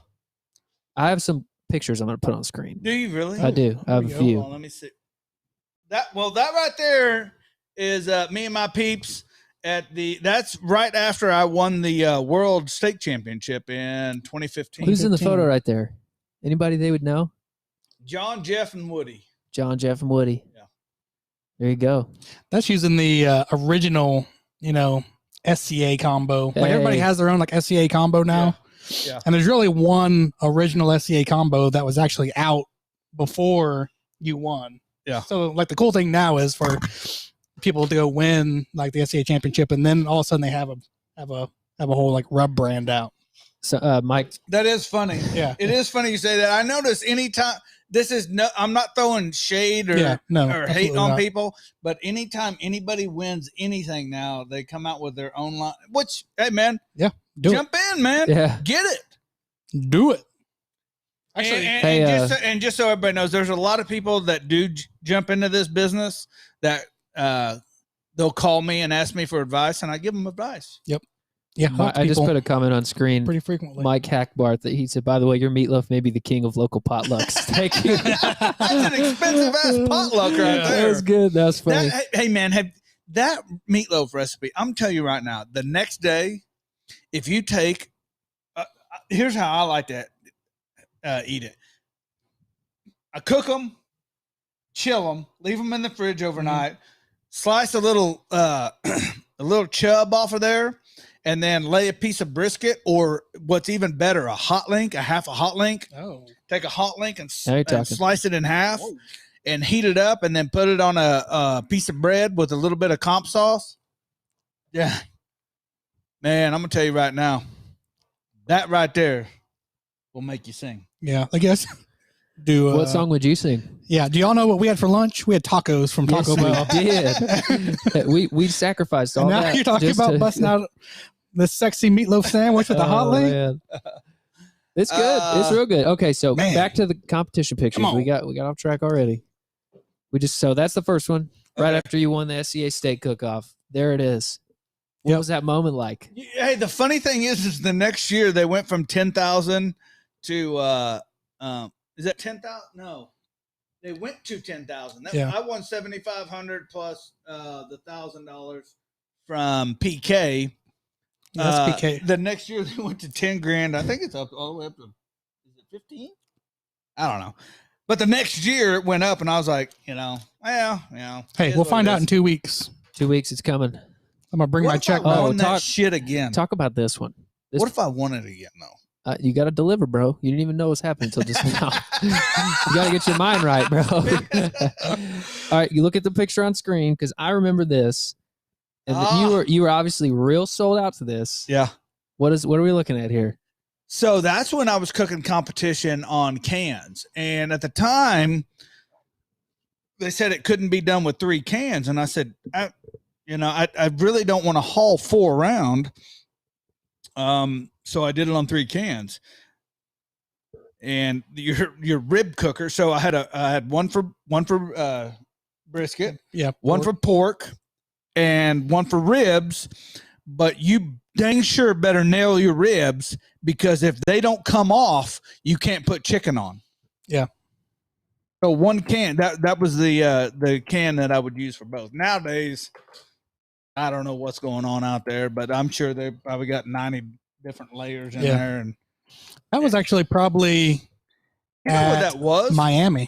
have some pictures I'm going to put on the screen. Do you really? I do. I have a few. Hold on, let me see. That right there is me and my peeps that's right after I won the World State Championship in 2015. Who's in the photo right there? Anybody they would know? John, Jeff, and Woody. John, Jeff, and Woody. Yeah. There you go. That's using the original, SCA combo. Like everybody Hey. has their own SCA combo now. Yeah. And there's really one original SCA combo that was actually out before you won. Yeah. So the cool thing now is for people to go win the SCA championship, and then all of a sudden they have a whole rub brand out. So, Mike, That is funny. Yeah. It is funny you say that. I notice anytime this is no, I'm not throwing shade or, Yeah, no, or hate absolutely on not. people, but anytime anybody wins anything now, they come out with their own line, which, hey, man, Do jump in, man. Yeah. Get it. it. Do it. Actually, And just so everybody knows, there's a lot of people that do jump into this business that they'll call me and ask me for advice, and I give them advice. yeah, I just put a comment on screen. pretty frequently. Mike Hackbarth, that he said, by the way, your meatloaf may be the king of local potlucks. Thank you. That's an expensive ass potluck right there. That was good. That was funny. Hey, man, that meatloaf recipe, I'm telling you right now, the next day, if you take, here's how I like to eat it. I cook them, chill them, leave them in the fridge overnight, slice a little a little chub off of there, and then lay a piece of brisket, or what's even better, a hot link, a half a hot link. Oh, Take a hot link and talking. slice it in half. Whoa. And heat it up, and then put it on a piece of bread with a little bit of comp sauce. Yeah. Man, I'm going to tell you right now, that right there will make you sing. yeah. I guess. What song would you sing? Yeah. Do y'all know what we had for lunch? We had tacos from Taco Bell. We did. we sacrificed all And now that. you're talking about busting out this sexy meatloaf sandwich with the hot link. Man. It's good. It's real good. Okay, so man. back to the competition pictures. We got off track already. So that's the first one. Right after you won the SCA steak cook-off. There it is. What was that moment like? Hey, the funny thing is the next year they went from 10,000 to is that 10,000? No. They went to 10,000. I won 7,500 plus the $1,000 from PK. That's PK. The next year they went to 10 grand. I think it's up all the way up to, is it 15? I don't know. But the next year it went up, and I was like, Hey, we'll find out in 2 weeks. 2 weeks, it's coming. I'm gonna bring my check. That shit again. Talk about this one. What if I won it again, though? You got to deliver, bro. You didn't even know what's happening until just now. You got to get your mind right, bro. All right, you look at the picture on screen, because I remember this, and you were obviously real sold out to this. Yeah. What are we looking at here? So that's when I was cooking competition on cans, and at the time, they said it couldn't be done with 3 cans, and I said, I really don't want to haul 4 around. So I did it on 3 cans, and your rib cooker. So I had one for brisket, one for pork, and one for ribs. But you dang sure better nail your ribs, because if they don't come off, you can't put chicken on. Yeah. So 1 can, that was the can that I would use for both. Nowadays, I don't know what's going on out there, but I'm sure they probably got 90 different layers in there. And that was actually probably you know what that was? Miami.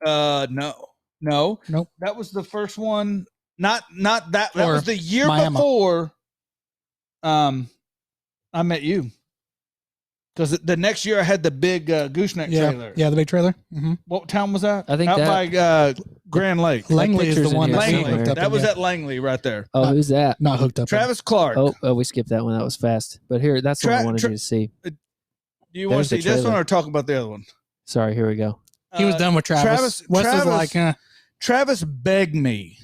No. Nope. That was the first one. Not that. That was the year before. I met you. Because the next year I had the big gooseneck trailer. Yeah, the big trailer. Mm-hmm. What town was that? I think out by Grand Lake. Langley is the one that's Langley. hooked up. That was at Langley right there. Oh, who's that? Not hooked up. Travis Clark. Oh, we skipped that one. That was fast. But here, that's what I wanted you to see. Do you want to see this one or talk about the other one? Sorry, here we go. He was done with Travis. Wes was like, Travis begged me.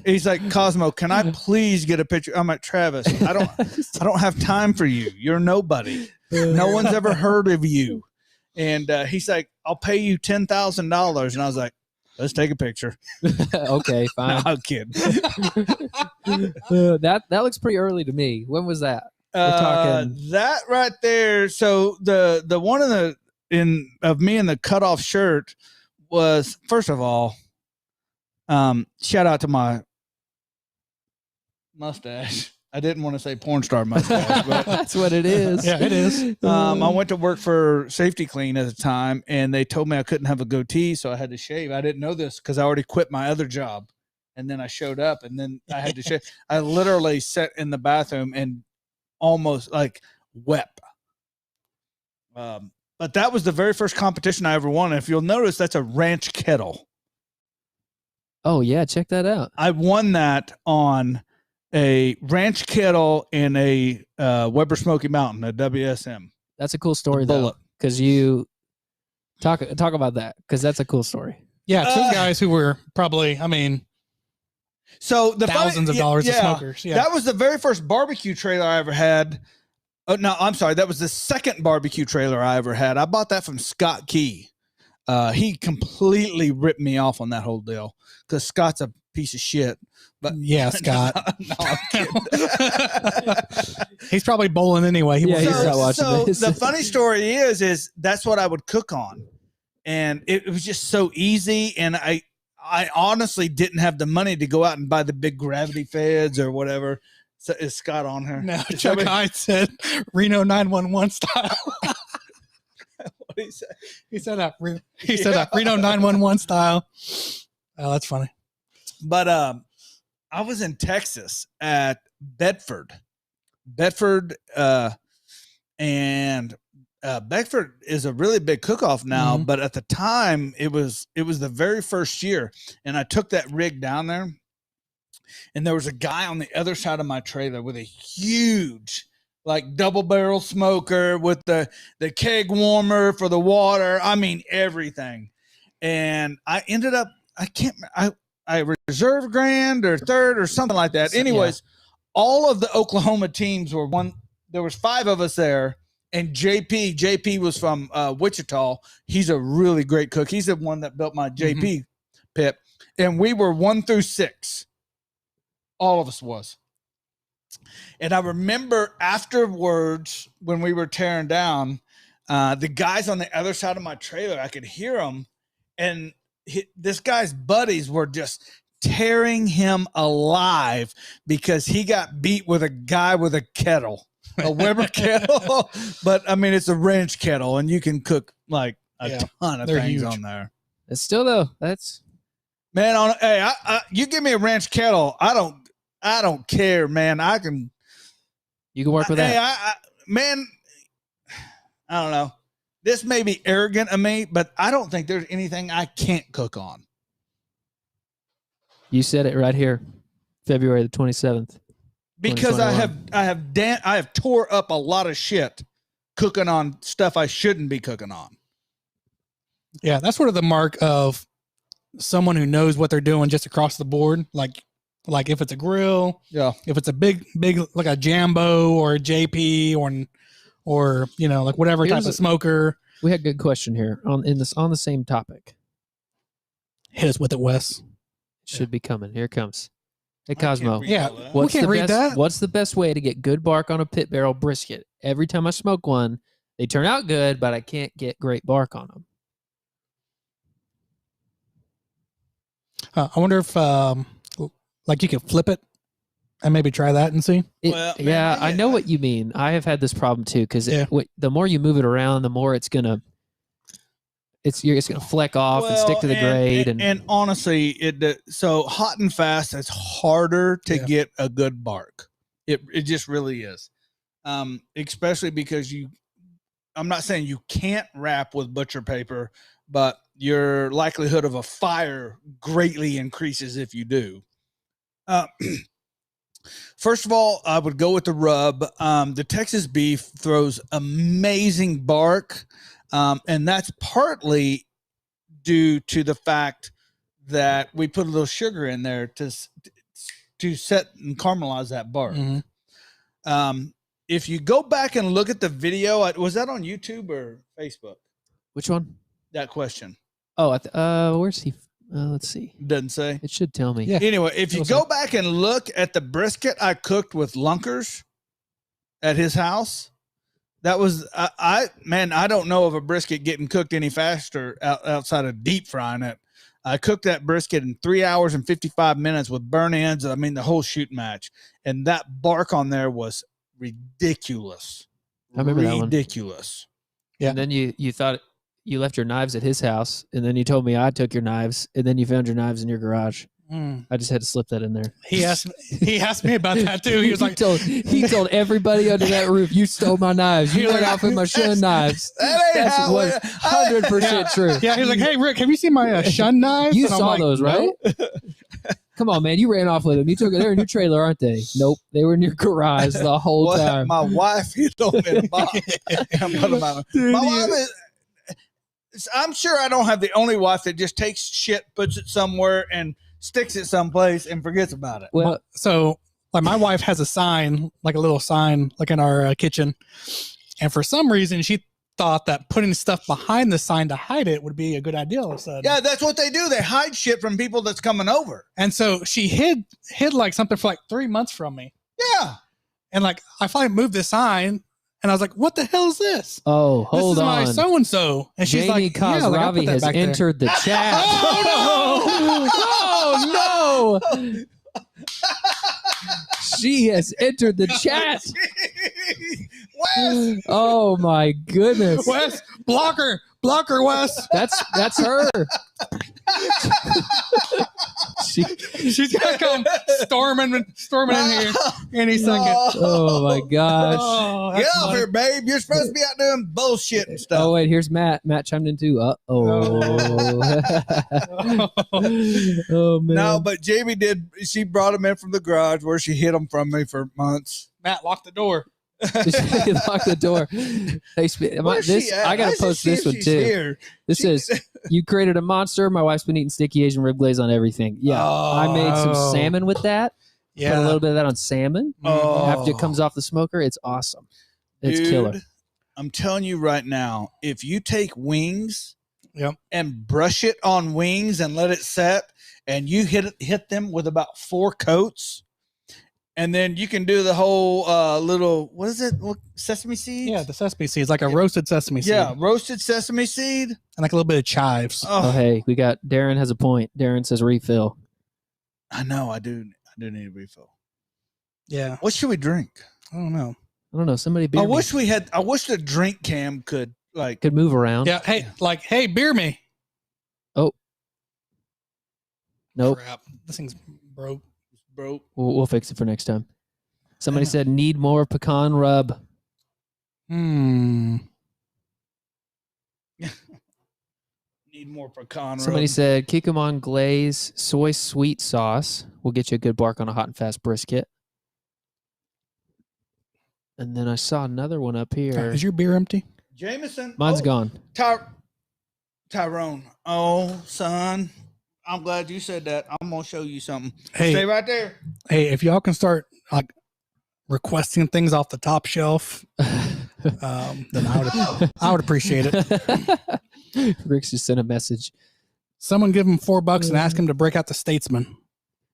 He's like, Cosmo, can I please get a picture? I'm like, Travis, I don't have time for you. You're nobody. No one's ever heard of you. And he's like, I'll pay you $10,000. And I was like, let's take a picture. Okay, fine. No, I'm kidding. That looks pretty early to me. When was that? We're talking that right there. So the one of me in the cutoff shirt was, first of all, shout out to my mustache. I didn't want to say porn star mustache, but that's what it is. Yeah, it is. I went to work for Safety Clean at the time, and they told me I couldn't have a goatee, so I had to shave. I didn't know this because I already quit my other job, and then I showed up, and then I had to shave. I literally sat in the bathroom and almost like wept. But that was the very first competition I ever won. And if you'll notice, that's a ranch kettle. Oh yeah, check that out. I won that on a ranch kettle in a Weber Smoky Mountain, a WSM. That's a cool story though, bullet. because you talk about that because that's a cool story. Yeah, two guys who were probably, I mean, So the thousands of dollars of smokers. Yeah, that was the very first barbecue trailer I ever had. Oh no, I'm sorry. That was the second barbecue trailer I ever had. I bought that from Scott Key. He completely ripped me off on that whole deal because Scott's a piece of shit. But yeah, Scott. no, I'm kidding. He's probably bowling anyway. He Yeah, he's not so watching this. the funny story is that's what I would cook on, and it was just so easy. And I honestly didn't have the money to go out and buy the big gravity feds or whatever. So is Scott on her? No, Chuck Hyde said Reno 911 style. What did he say? He said that. He said that Reno 911 style. Oh, that's funny. But I was in Texas at Bedford, and Bedford is a really big cook-off now. Mm-hmm. But at the time, it was the very first year, and I took that rig down there, and there was a guy on the other side of my trailer with a huge, like, double barrel smoker with the keg warmer for the water. I mean, everything. And I ended up, I reserved grand or third or something like that. Anyways, all of the Oklahoma teams were one. There was 5 of us there, and JP was from Wichita. He's a really great cook. He's the one that built my JP pit, and we were 1 through 6. All of us was. And I remember afterwards when we were tearing down, the guys on the other side of my trailer, I could hear them, and this guy's buddies were just tearing him alive because he got beat with a guy with a kettle, a Weber kettle. But I mean, it's a ranch kettle, and you can cook like a ton of things on there. It's still though. That's man. You give me a ranch kettle, I don't care, man. You can work with that. Man, I don't know. This may be arrogant of me, but I don't think there's anything I can't cook on. You said it right here, February the 27th. Because I have tore up a lot of shit cooking on stuff I shouldn't be cooking on. Yeah, that's sort of the mark of someone who knows what they're doing just across the board. Like if it's a grill, if it's a big like a Jambo or a JP or like whatever type of smoker. We had a good question here on the same topic. Hit us with it, Wes. Should be coming. Here it comes. Hey Cosmo. Yeah, we can't read that. What's the best way to get good bark on a pit barrel brisket? Every time I smoke one, they turn out good, but I can't get great bark on them. I wonder if like you could flip it and maybe try that and see. I know what you mean. I have had this problem too because the more you move it around, the more it's gonna fleck off and stick to the grade. And honestly, so hot and fast, it's harder to get a good bark. It just really is. Especially because I'm not saying you can't wrap with butcher paper, but your likelihood of a fire greatly increases if you do. First of all, I would go with the rub. The Texas beef throws amazing bark. And that's partly due to the fact that we put a little sugar in there to set and caramelize that bark. Mm-hmm. If you go back and look at the video, was that on YouTube or Facebook? Which one? That question. Oh, where's he? Let's see. Doesn't say. It should tell me. Yeah. Anyway, if you go back and look at the brisket I cooked with lunkers at his house, that was I don't know of a brisket getting cooked any faster outside of deep frying it. I cooked that brisket in 3 hours and 55 minutes with burn ends. I mean, the whole shoot match, and that bark on there was ridiculous. I remember that one. Ridiculous. Yeah. And then you thought you left your knives at his house, and then you told me I took your knives, and then you found your knives in your garage. I just had to slip that in there. He asked me about that too. He was like, he told everybody under that roof, "You stole my knives. You went off with my Shun knives." That's 100% true. Yeah, he was like, "Hey Rick, have you seen my Shun knives?" You saw those, right? Come on, man. You ran off with them. They're in your trailer, aren't they? Nope. They were in your garage the whole time. My wife hit on me. My wife is, I'm sure I don't have the only wife that just takes shit, puts it somewhere, and sticks it someplace and forgets about it. Well, so like my wife has a sign, like a little sign, like in our kitchen, and for some reason she thought that putting stuff behind the sign to hide it would be a good idea all of a sudden. Yeah, that's what they do. They hide shit from people that's coming over. And so she hid like something for like 3 months from me. Yeah. And like I finally moved the sign, and I was like, "What the hell is this?" Oh, hold this is on. my so and so, and she's Jamie like, "Yeah, like, I put Kosravi that has back there." entered the chat. Oh no! She has entered the chat. Wes! Oh my goodness! Wes, block her, Wes. That's her. She's gonna come storming in here any second. Oh my gosh! Oh, Get that's off funny. here, babe. You're supposed to be out doing bullshit and stuff. Oh wait, here's Matt. Matt chimed in too. Oh man. No, but Jamie did. She brought him in from the garage where she hid him from me for months. Matt, lock the door. Lock the door. Hey, Where's she at? I gotta Let's post see this if one she's too. here. This says you created a monster. My wife's been eating sticky Asian rib glaze on everything. Yeah, I made some Oh. salmon with that. Yeah, Put a little bit of that on salmon. Oh. After it comes off the smoker, it's awesome. It's Dude, killer. I'm telling you right now, if you take wings Yep. and brush it on wings and let it set, and you hit them with about 4 coats, and then you can do the whole little, what is it? Sesame seeds? Yeah, the sesame seeds, like a roasted sesame seed. Yeah, roasted sesame seed. And like a little bit of chives. Oh, hey, we got Darren has a point. Darren says refill. I know. I do need a refill. Yeah. What should we drink? I don't know. I don't know. Somebody beer I me. wish the drink cam could like. Could move around. Yeah. Hey, beer me. Nope. Crap. This thing's broke. Broke. We'll fix it for next time. Somebody said need more pecan rub. Hmm. Need more pecan. Somebody rub. said Kikkoman glaze soy sweet sauce will get you a good bark on a hot and fast brisket. And then I saw another one up here. Is your beer empty? Jameson. Mine's gone. Tyrone. Oh, son. I'm glad you said that. I'm gonna show you something. Hey. Stay right there. Hey, if y'all can start like requesting things off the top shelf, then I would appreciate it. Rick's just sent a message. Someone give him $4 and ask him to break out the Statesman.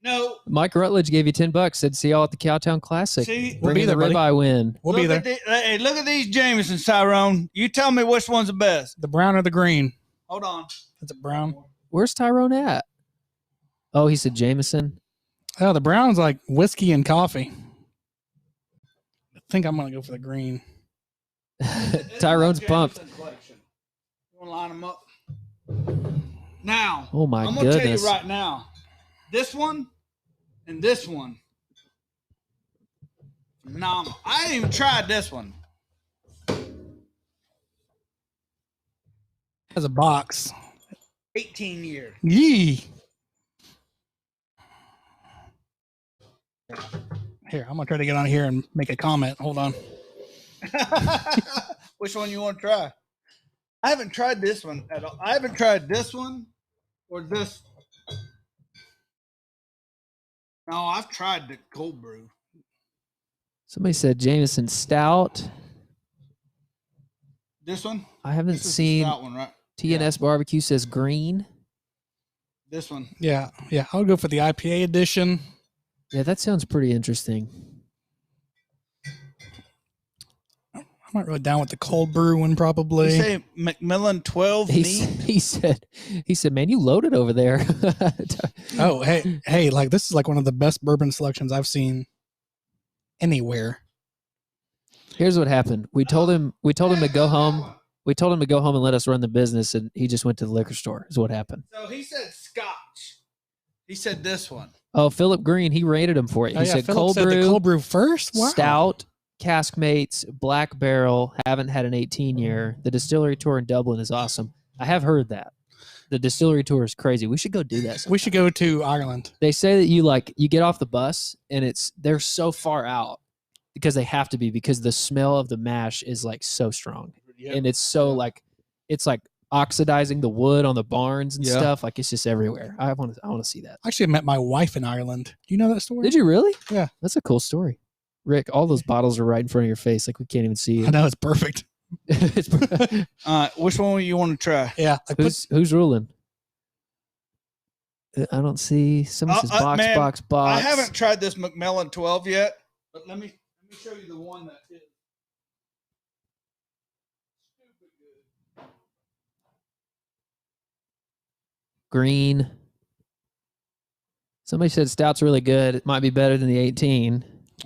No. Mike Rutledge gave you $10. Said see y'all at the Cowtown Classic. See, We'll be Bringing the there, buddy. ribeye win. We'll be there. Hey, look at these Jamesons, Tyrone. You tell me which one's the best. The brown or the green? Hold on. Is it brown? Where's Tyrone at? Oh, he said Jameson. Oh, the brown's like whiskey and coffee. I think I'm gonna go for the green. Tyrone's pumped. You want to line them up? Now, Oh my I'm gonna tell goodness. you right now, this one and this one, phenomenal. I ain't even tried this one. As a box. 18 years. Yee. Here, I'm gonna try to get on here and make a comment. Hold on. Which one you want to try? I haven't tried this one at all. I haven't tried this one or this. No, I've tried the cold brew. Somebody said Jameson Stout. This one? I haven't This is the seen. stout one, right? TNS Barbecue says green. This one. Yeah. I would go for the IPA edition. Yeah, that sounds pretty interesting. I'm not really down with the cold brew one, probably. You say Macmillan 12 He, neat? he said, man, you loaded over there. Oh, hey, like this is like one of the best bourbon selections I've seen anywhere. Here's what happened. We told him to go home. We told him to go home and let us run the business, and he just went to the liquor store. Is what happened. So he said Scotch. He said this one. Oh, Philip Green, he rated him for it. He Oh, yeah, said Philip cold said brew, the cold brew first. Wow. stout, cask mates, black barrel. Haven't had an 18-year. The distillery tour in Dublin is awesome. I have heard that. The distillery tour is crazy. We should go do that. We should go to Ireland. They say that you get off the bus and they're so far out because they have to be, because the smell of the mash is like so strong. Yep. And it's so like, it's like oxidizing the wood on the barns and stuff. Like it's just everywhere. I want to see that. I actually met my wife in Ireland. Do you know that story? Did you really? Yeah. That's a cool story. Rick, all those bottles are right in front of your face. Like we can't even see it. I know, it's perfect. Which one you want to try? Yeah. Who's ruling? I don't see. Someone says box. I haven't tried this Macmillan 12 yet, but let me show you the one that is stupid good. Green. Somebody said stout's really good. It might be better than the 18.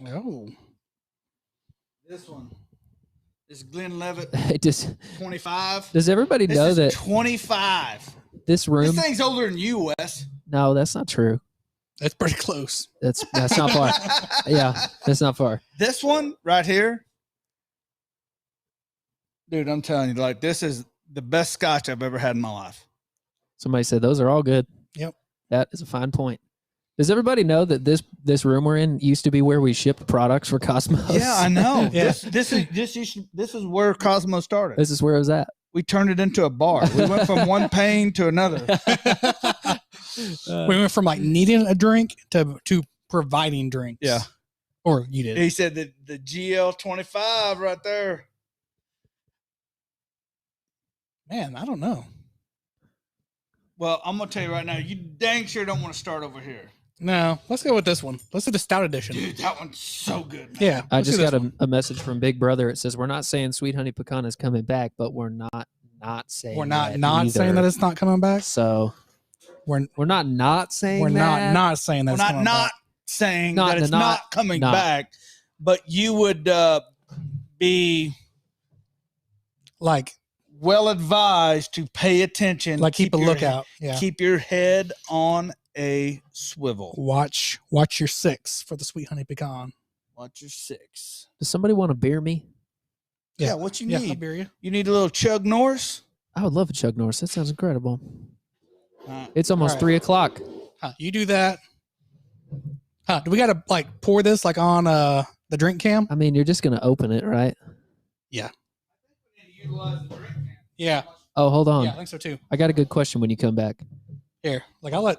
Oh. This one is Glenlivet It just 25. Does everybody know that 25? this room? This thing's older than you, Wes. No, that's not true. That's pretty close. That's not far. Yeah, that's not far. This one right here, dude, I'm telling you, like, this is the best scotch I've ever had in my life. Somebody said those are all good. Yep. That is a fine point. Does everybody know that this room we're in used to be where we shipped products for Cosmos? Yeah, I know. Yeah. This is where Cosmo started. This is where it was at. We turned it into a bar. We went from one pain to another. We went from like needing a drink to providing drinks. Yeah. Or you did. He said that the GL25 right there. Man, I don't know. Well, I'm going to tell you right now, you dang sure don't want to start over here. No, let's go with this one. Let's do the stout edition. Dude, that one's so good, man. Yeah. I just got a message from Big Brother. It says, we're not saying Sweet Honey Pecan is coming back, but we're not saying We're not either. saying that it's not coming back. So we're not saying we're that. not saying that We're it's coming back. saying that it's not coming back, but you would be like well advised to pay attention. Like keep a lookout. Yeah. Keep your head on a swivel. Watch your 6 for the Sweet Honey Pecan. Watch your 6. Does somebody want to beer me? Yeah, what you Yeah, need? I'll beer you. You need a little Chug Norris? I would love a Chug Norris. That sounds incredible. Right. It's almost All 3 o'clock. You do that. Do we gotta like pour this like on the drink cam? I mean, you're just gonna open it, right? Yeah. Utilize the drink can. Yeah. Oh, hold on. Yeah, I think so too. I got a good question when you come back. Here, like I'll let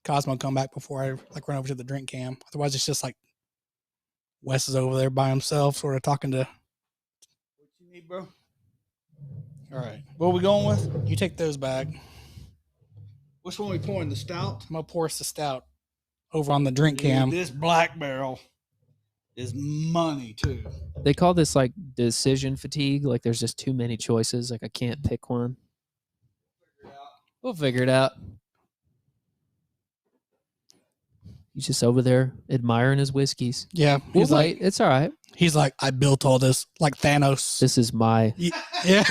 Cosmo come back before I like run over to the drink cam. Otherwise, it's just like Wes is over there by himself, sort of talking to. What you need, bro? All right. What are we going with? You take those back. Which one are we pouring? The stout? I'm gonna pour us the stout over on the drink cam. Dude, this Black Barrel is money too. They call this like decision fatigue. Like there's just too many choices. Like I can't pick one. We'll figure it out. He's just over there admiring his whiskeys. Yeah, We'll he's like, wait. It's all right. he's like, I built all this like Thanos. This is my. Yeah, yeah.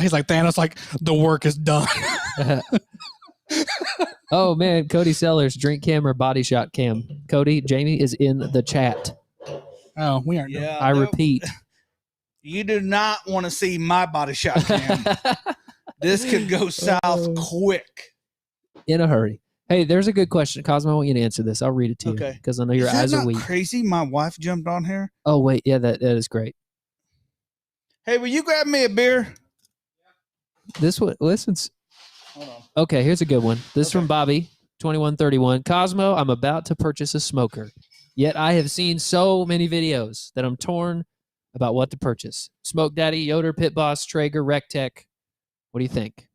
He's like Thanos. Like the work is done. Oh man, Cody Sellers, drink cam or body shot cam. Cody, Jamie is in the chat. Oh, we aren't. Yeah, I repeat. You do not want to see my body shot cam. This could go south quick. In a hurry. Hey, there's a good question. Cosmo, I want you to answer this. I'll read it to you because I know your eyes are weak. Crazy? My wife jumped on here. Oh, wait. Yeah, that is great. Hey, will you grab me a beer? This one, listens. Hold on. Okay, here's a good one. This is from Bobby, 2131. Cosmo, I'm about to purchase a smoker. Yet I have seen so many videos that I'm torn about what to purchase. Smoke Daddy, Yoder, Pit Boss, Traeger, Rectech. What do you think?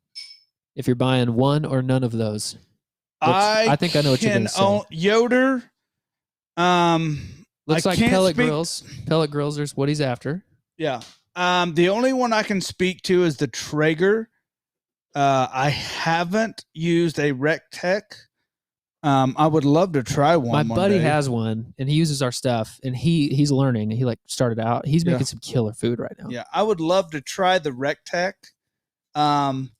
If you're buying one or none of those. I think I know what you're going to say. Yoder. Looks like pellet grills. Pellet grills is what he's after. Yeah. The only one I can speak to is the Traeger. I haven't used a Rectech. I would love to try one. My buddy has one, and he uses our stuff, and he's learning. He like started out. He's making some killer food right now. Yeah, I would love to try the Rectech. The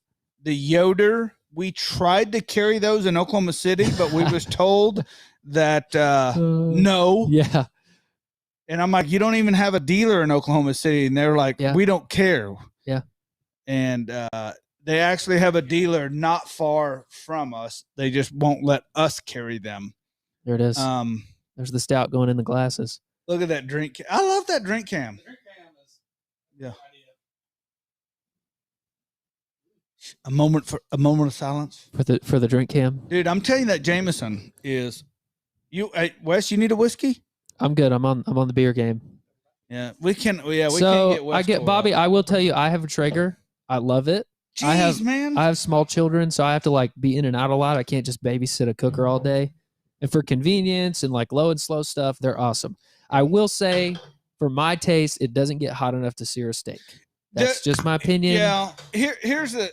Yoder. We tried to carry those in Oklahoma City, but we was told that no. Yeah. And I'm like, you don't even have a dealer in Oklahoma City, and they're like, we don't care. Yeah. And they actually have a dealer not far from us. They just won't let us carry them. There it is. There's the stout going in the glasses. Look at that drink. I love that drink cam. Yeah. A moment of silence For the drink cam. dude. I'm telling you that Jameson is you. Hey, Wes, you need a whiskey? I'm good. I'm on the beer game. Yeah, we can. Yeah, we So can't get Wes. I get Bobby. I will tell you, I have a Traeger. I love it. Jeez, man. I have small children, so I have to like be in and out a lot. I can't just babysit a cooker all day. And for convenience and like low and slow stuff, they're awesome. I will say, for my taste, it doesn't get hot enough to sear a steak. That's just my opinion. Yeah. Here's the.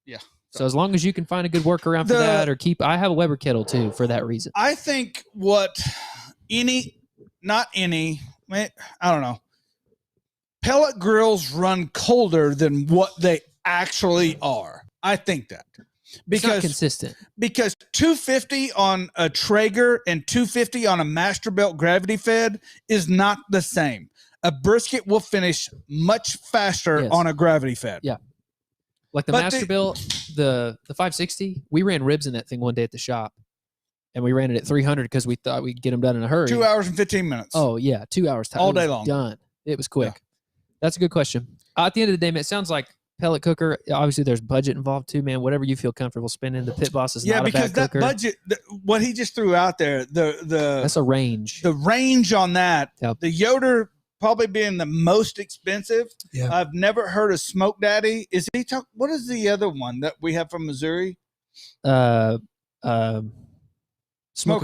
Yeah. So as long as you can find a good workaround for that, or I have a Weber kettle too for that reason. I think not any, I don't know. Pellet grills run colder than what they actually are. I think that. It's not consistent. Because 250 on a Traeger and 250 on a Masterbuilt gravity fed is not the same. A brisket will finish much faster on a gravity fed. Yeah. Like the Masterbuilt, the 560, we ran ribs in that thing one day at the shop. And we ran it at 300 because we thought we'd get them done in a hurry. 2 hours and 15 minutes. Oh, yeah. 2 hours. All day long. Done. It was quick. Yeah. That's a good question. At the end of the day, man, it sounds like pellet cooker. Obviously, there's budget involved too, man. Whatever you feel comfortable spending. The Pit Boss is not a bad cooker. Yeah, because that budget, what he just threw out there, that's a range. The range on that, the Yoder probably being the most expensive. Yeah. I've never heard of Smoke Daddy. What is the other one that we have from Missouri? Smoking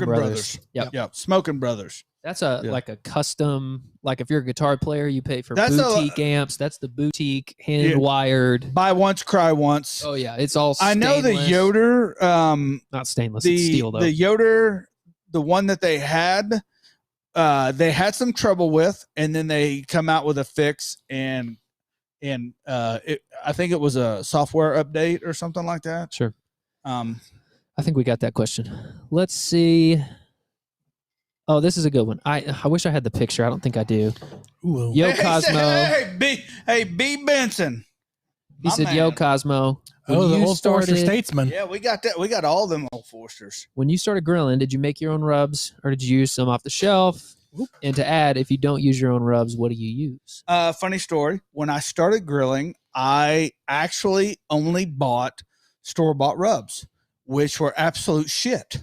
Brothers. Yep. Smoking Brothers. That's like a custom, like if you're a guitar player, you pay for boutique amps. That's the boutique hand wired. Buy once, cry once. Oh yeah. It's all stainless. I know the Yoder, not stainless, it's steel though. The Yoder, the one that they had some trouble with, and then they come out with a fix, and I think it was a software update or something like that. Sure. I think we got that question. Let's see. Oh, this is a good one. I wish I had the picture. I don't think I do. Ooh. Yo, Cosmo. Hey, B. Benson. He said, man. Yo, Cosmo. The old Forester Statesman. Yeah, we got that. We got all them old Foresters. When you started grilling, did you make your own rubs, or did you use some off the shelf? And to add, if you don't use your own rubs, what do you use? Funny story. When I started grilling, I actually only bought store-bought rubs, which were absolute shit.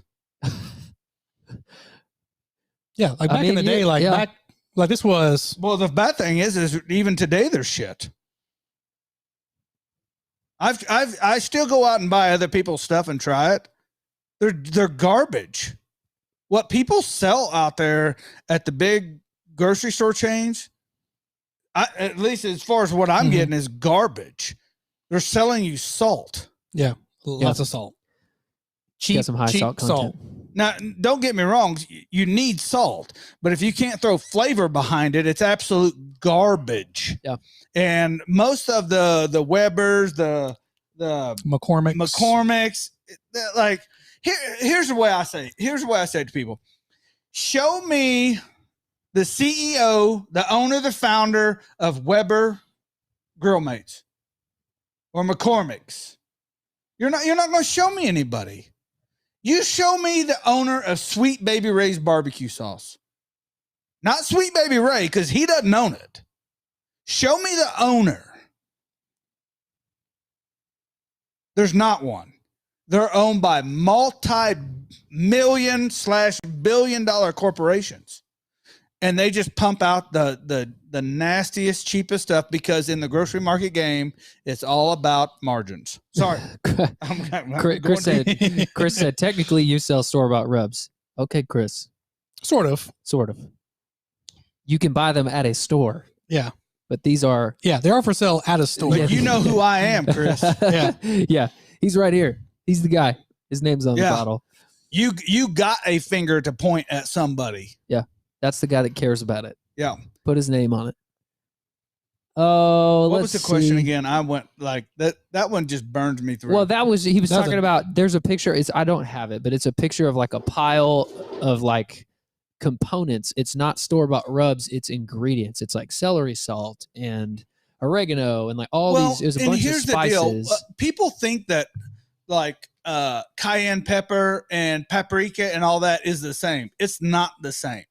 Yeah, like back in the day, like this was. Well, the bad thing is even today there's shit. I still go out and buy other people's stuff and try it. They're garbage. What people sell out there at the big grocery store chains, at least as far as what I'm getting, is garbage. They're selling you salt. Yeah, lots of salt. Cheap, got some high salt content. Now, don't get me wrong. You need salt, but if you can't throw flavor behind it, it's absolute garbage. Yeah. And most of the Webers, the McCormick's, like here's the way I say. Here's the way I say it to people: show me the CEO, the owner, the founder of Weber Grill Mates or McCormick's. You're not going to show me anybody. You show me the owner of Sweet Baby Ray's barbecue sauce. Not Sweet Baby Ray, because he doesn't own it. Show me the owner. There's not one. They're owned by multi-million/billion-dollar corporations. And they just pump out the nastiest, cheapest stuff because in the grocery market game, it's all about margins. Sorry. Chris said, technically you sell store-bought rubs. Okay, Chris. Sort of. You can buy them at a store. Yeah. But these are... Yeah, they are for sale at a store. But you know who I am, Chris. Yeah. Yeah. He's right here. He's the guy. His name's on the bottle. You got a finger to point at somebody. Yeah. That's the guy that cares about it. Yeah. Put his name on it. Oh, what was the question again? I went like that. That one just burned me through. Well, he was talking about. There's a picture. I don't have it, but it's a picture of like a pile of like components. It's not store-bought rubs. It's ingredients. It's like celery salt and oregano and like all these. It was a bunch of spices. People think that like cayenne pepper and paprika and all that is the same. It's not the same.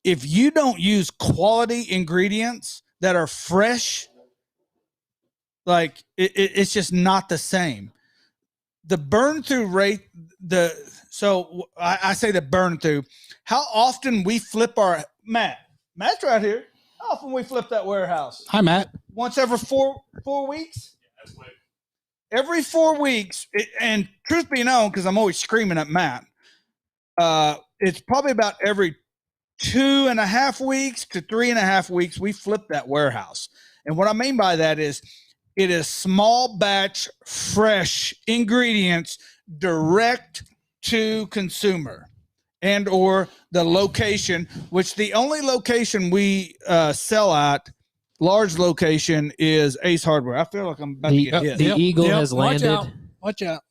If you don't use quality ingredients that are fresh, like it's just not the same. The burn through rate, I say the burn through. How often we flip Matt's right here. How often we flip that warehouse? Hi, Matt. Once every 4 weeks. Every 4 weeks, and truth be known, because I'm always screaming at Matt, it's probably about every 2.5 weeks to 3.5 weeks we flip that warehouse. And what I mean by that is it is small batch, fresh ingredients direct to consumer, and or the location, which the only location we sell at, large location, is Ace Hardware. I feel like I'm about to get hit. The eagle has landed. Watch out.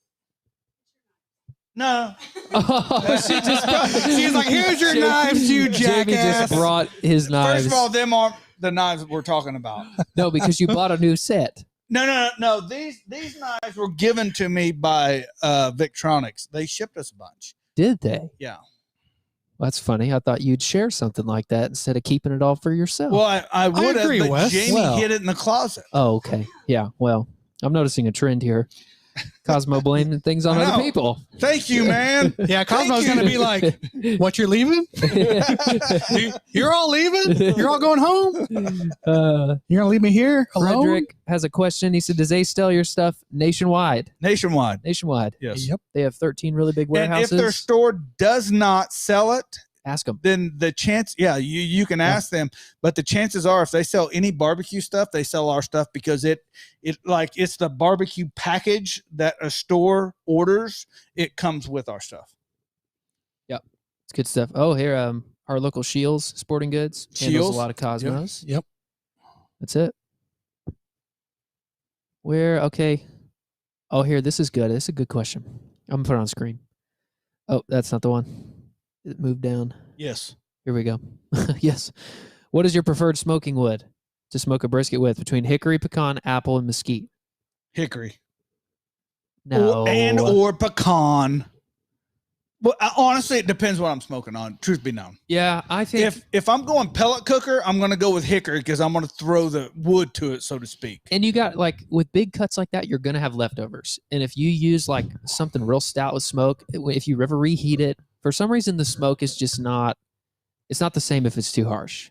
No. Oh, She's like, here's your knives, you jackass. Jamie just brought his knives. First of all, them aren't the knives we're talking about. No, because you bought a new set. No. These knives were given to me by Victronics. They shipped us a bunch. Did they? Yeah. Well, that's funny. I thought you'd share something like that instead of keeping it all for yourself. Well, I would have, agree, but Wes. Jamie hid it in the closet. Oh, okay. Yeah. Well, I'm noticing a trend here. Cosmo blaming things on other people. Thank you, man. Yeah, Cosmo's going to be like, what, you're leaving? You're all leaving? You're all going home? You're going to leave me here alone? Frederick has a question. He said, does Ace sell your stuff nationwide? Nationwide. Yes. Yep. They have 13 really big warehouses. And if their store does not sell it, ask them. Then the chance, you can ask them, but the chances are if they sell any barbecue stuff, they sell our stuff because it's the barbecue package that a store orders. It comes with our stuff. Yep. It's good stuff. Oh, here, our local Shields Sporting Goods handles a lot of Cosmos. Yep. That's it. Okay. Oh, here, this is good. This is a good question. I'm going to put it on screen. Oh, that's not the one. It moved down. Yes. Here we go. Yes. What is your preferred smoking wood to smoke a brisket with between hickory, pecan, apple, and mesquite? Hickory. No. Or pecan. Well, honestly, it depends what I'm smoking on. Truth be known. Yeah, I think if I'm going pellet cooker, I'm going to go with hickory because I'm going to throw the wood to it, so to speak. And you got like with big cuts like that, you're going to have leftovers. And if you use like something real stout with smoke, if you ever reheat it, for some reason the smoke is just not. It's not the same if it's too harsh.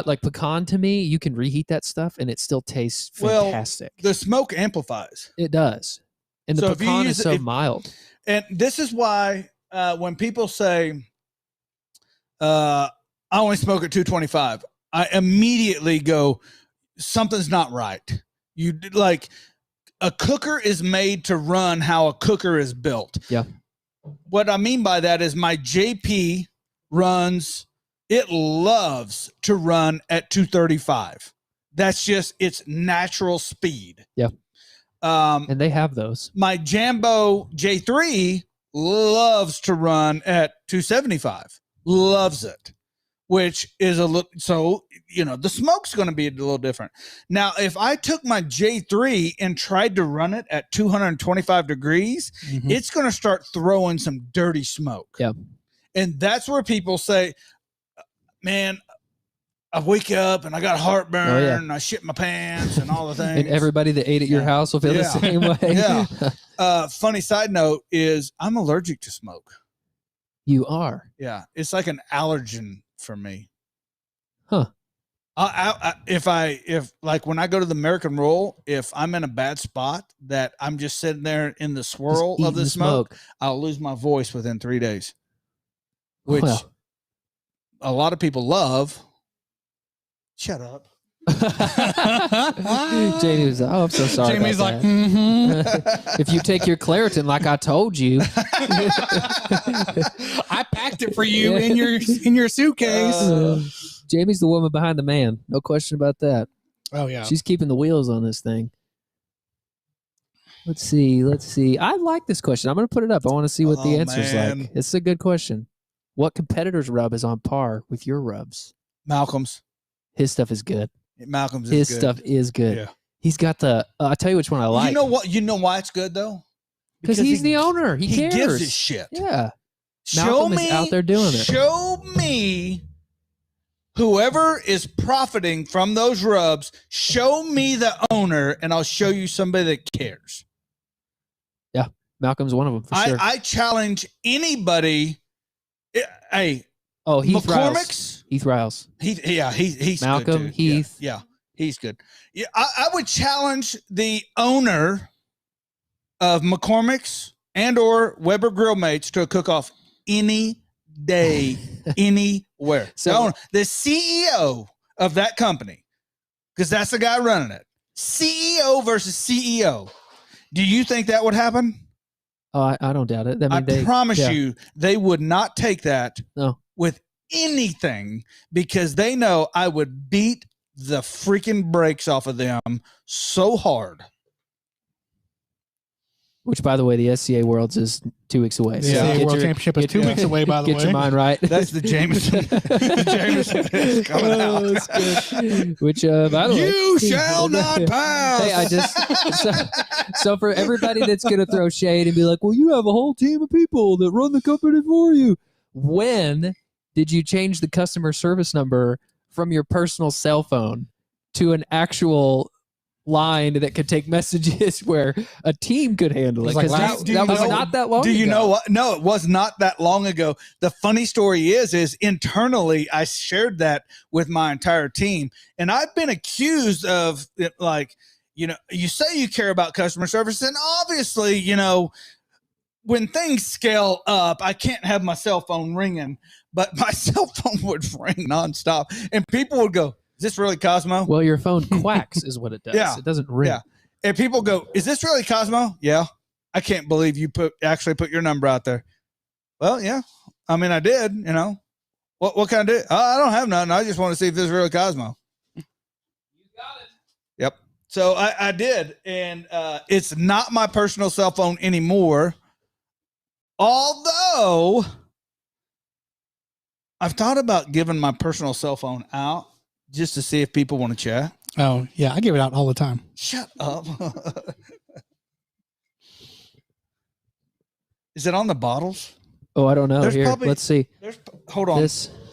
Like pecan to me, you can reheat that stuff and it still tastes fantastic. Well, the smoke amplifies. It does, and the pecan is so mild. And this is why. When people say, I only smoke at 225, I immediately go, something's not right. A cooker is made to run how a cooker is built. Yeah. What I mean by that is my JP it loves to run at 235. That's just its natural speed. Yeah. And they have those. My Jambo J3 loves to run at 275, loves it, which is a little, so, the smoke's going to be a little different. Now, if I took my J3 and tried to run it at 225 degrees, it's going to start throwing some dirty smoke. Yeah. And that's where people say, man, I wake up and I got heartburn and I shit my pants and all the things. And everybody that ate at your house will feel the same way. Yeah. Funny side note is I'm allergic to smoke. You are? Yeah. It's like an allergen for me. Huh. If when I go to the American Roll, if I'm in a bad spot that I'm just sitting there in the swirl of the smoke, I'll lose my voice within 3 days, which a lot of people love. Shut up. Jamie was like, I'm so sorry. Jamie's like, if you take your Claritin like I told you. I packed it for you in your suitcase. Jamie's the woman behind the man. No question about that. Oh, yeah. She's keeping the wheels on this thing. Let's see. I like this question. I'm going to put it up. I want to see what the answer's like. It's a good question. What competitor's rub is on par with your rubs? Malcolm's. His stuff is good. Malcolm's His is good. stuff is good. Yeah. He's got the. I'll tell you which one I like. You know what? You know why it's good though? Because he's the owner. He cares. Gives a shit. Yeah. Show Malcolm is me out there doing it. Show me whoever is profiting from those rubs. Show me the owner, and I'll show you somebody that cares. Yeah, Malcolm's one of them for sure. I challenge anybody. Hey, Heath McCormick's. Heath Riles. He's Malcolm, good too. Heath. Yeah, he's good. Yeah, I would challenge the owner of McCormick's and or Weber Grill Mates to a cook-off any day, anywhere. So The CEO of that company, because that's the guy running it. CEO versus CEO. Do you think that would happen? Oh, I don't doubt it. I promise you, they would not take that No. with anything because they know I would beat the freaking brakes off of them so hard. Which, by the way, the SCA Worlds is 2 weeks away. The SCA World Championship is 2 weeks away, by the way. Get your mind right. That's the Jameson. The Jameson is coming out. That's good. Which, by the way, You shall not pass. Hey, so for everybody that's going to throw shade and be like, well, you have a whole team of people that run the company for you. When did you change the customer service number from your personal cell phone to an actual line that could take messages where a team could handle it? Because that was not that long ago. Do you know what? No, it was not that long ago. The funny story is internally, I shared that with my entire team. And I've been accused of it, like, you say you care about customer service, and obviously, when things scale up, I can't have my cell phone ringing, but my cell phone would ring nonstop. And people would go, is this really Cosmo? Well, your phone quacks is what it does. Yeah. It doesn't ring. Yeah. And people go, is this really Cosmo? Yeah. I can't believe you actually put your number out there. Well, yeah. I mean, I did, What can I do? I don't have nothing. I just want to see if this is really Cosmo. You got it. Yep. So I did. And it's not my personal cell phone anymore. Although I've thought about giving my personal cell phone out just to see if people want to chat. Oh, yeah. I give it out all the time. Shut up. Is it on the bottles? Oh, I don't know. Let's see. Hold on.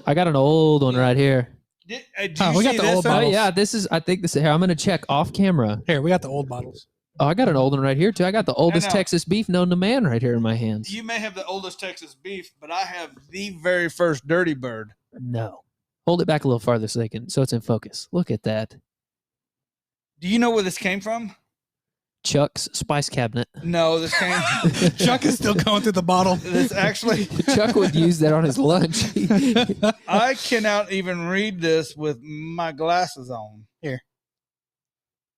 I got an old one right here. We got the old Oh, bottles. yeah. I think this is here. I'm going to check off camera. Here, we got the old bottles. Oh, I got an old one right here, too. I got the oldest know. Texas beef known to man right here in my hands. You may have the oldest Texas beef, but I have the very first Dirty Bird. No. Hold it back a little farther so it's in focus. Look at that. Do you know where this came from? Chuck's spice cabinet. No, this came. Chuck is still going through the bottle. This actually. Chuck would use that on his lunch. I cannot even read this with my glasses on. Here,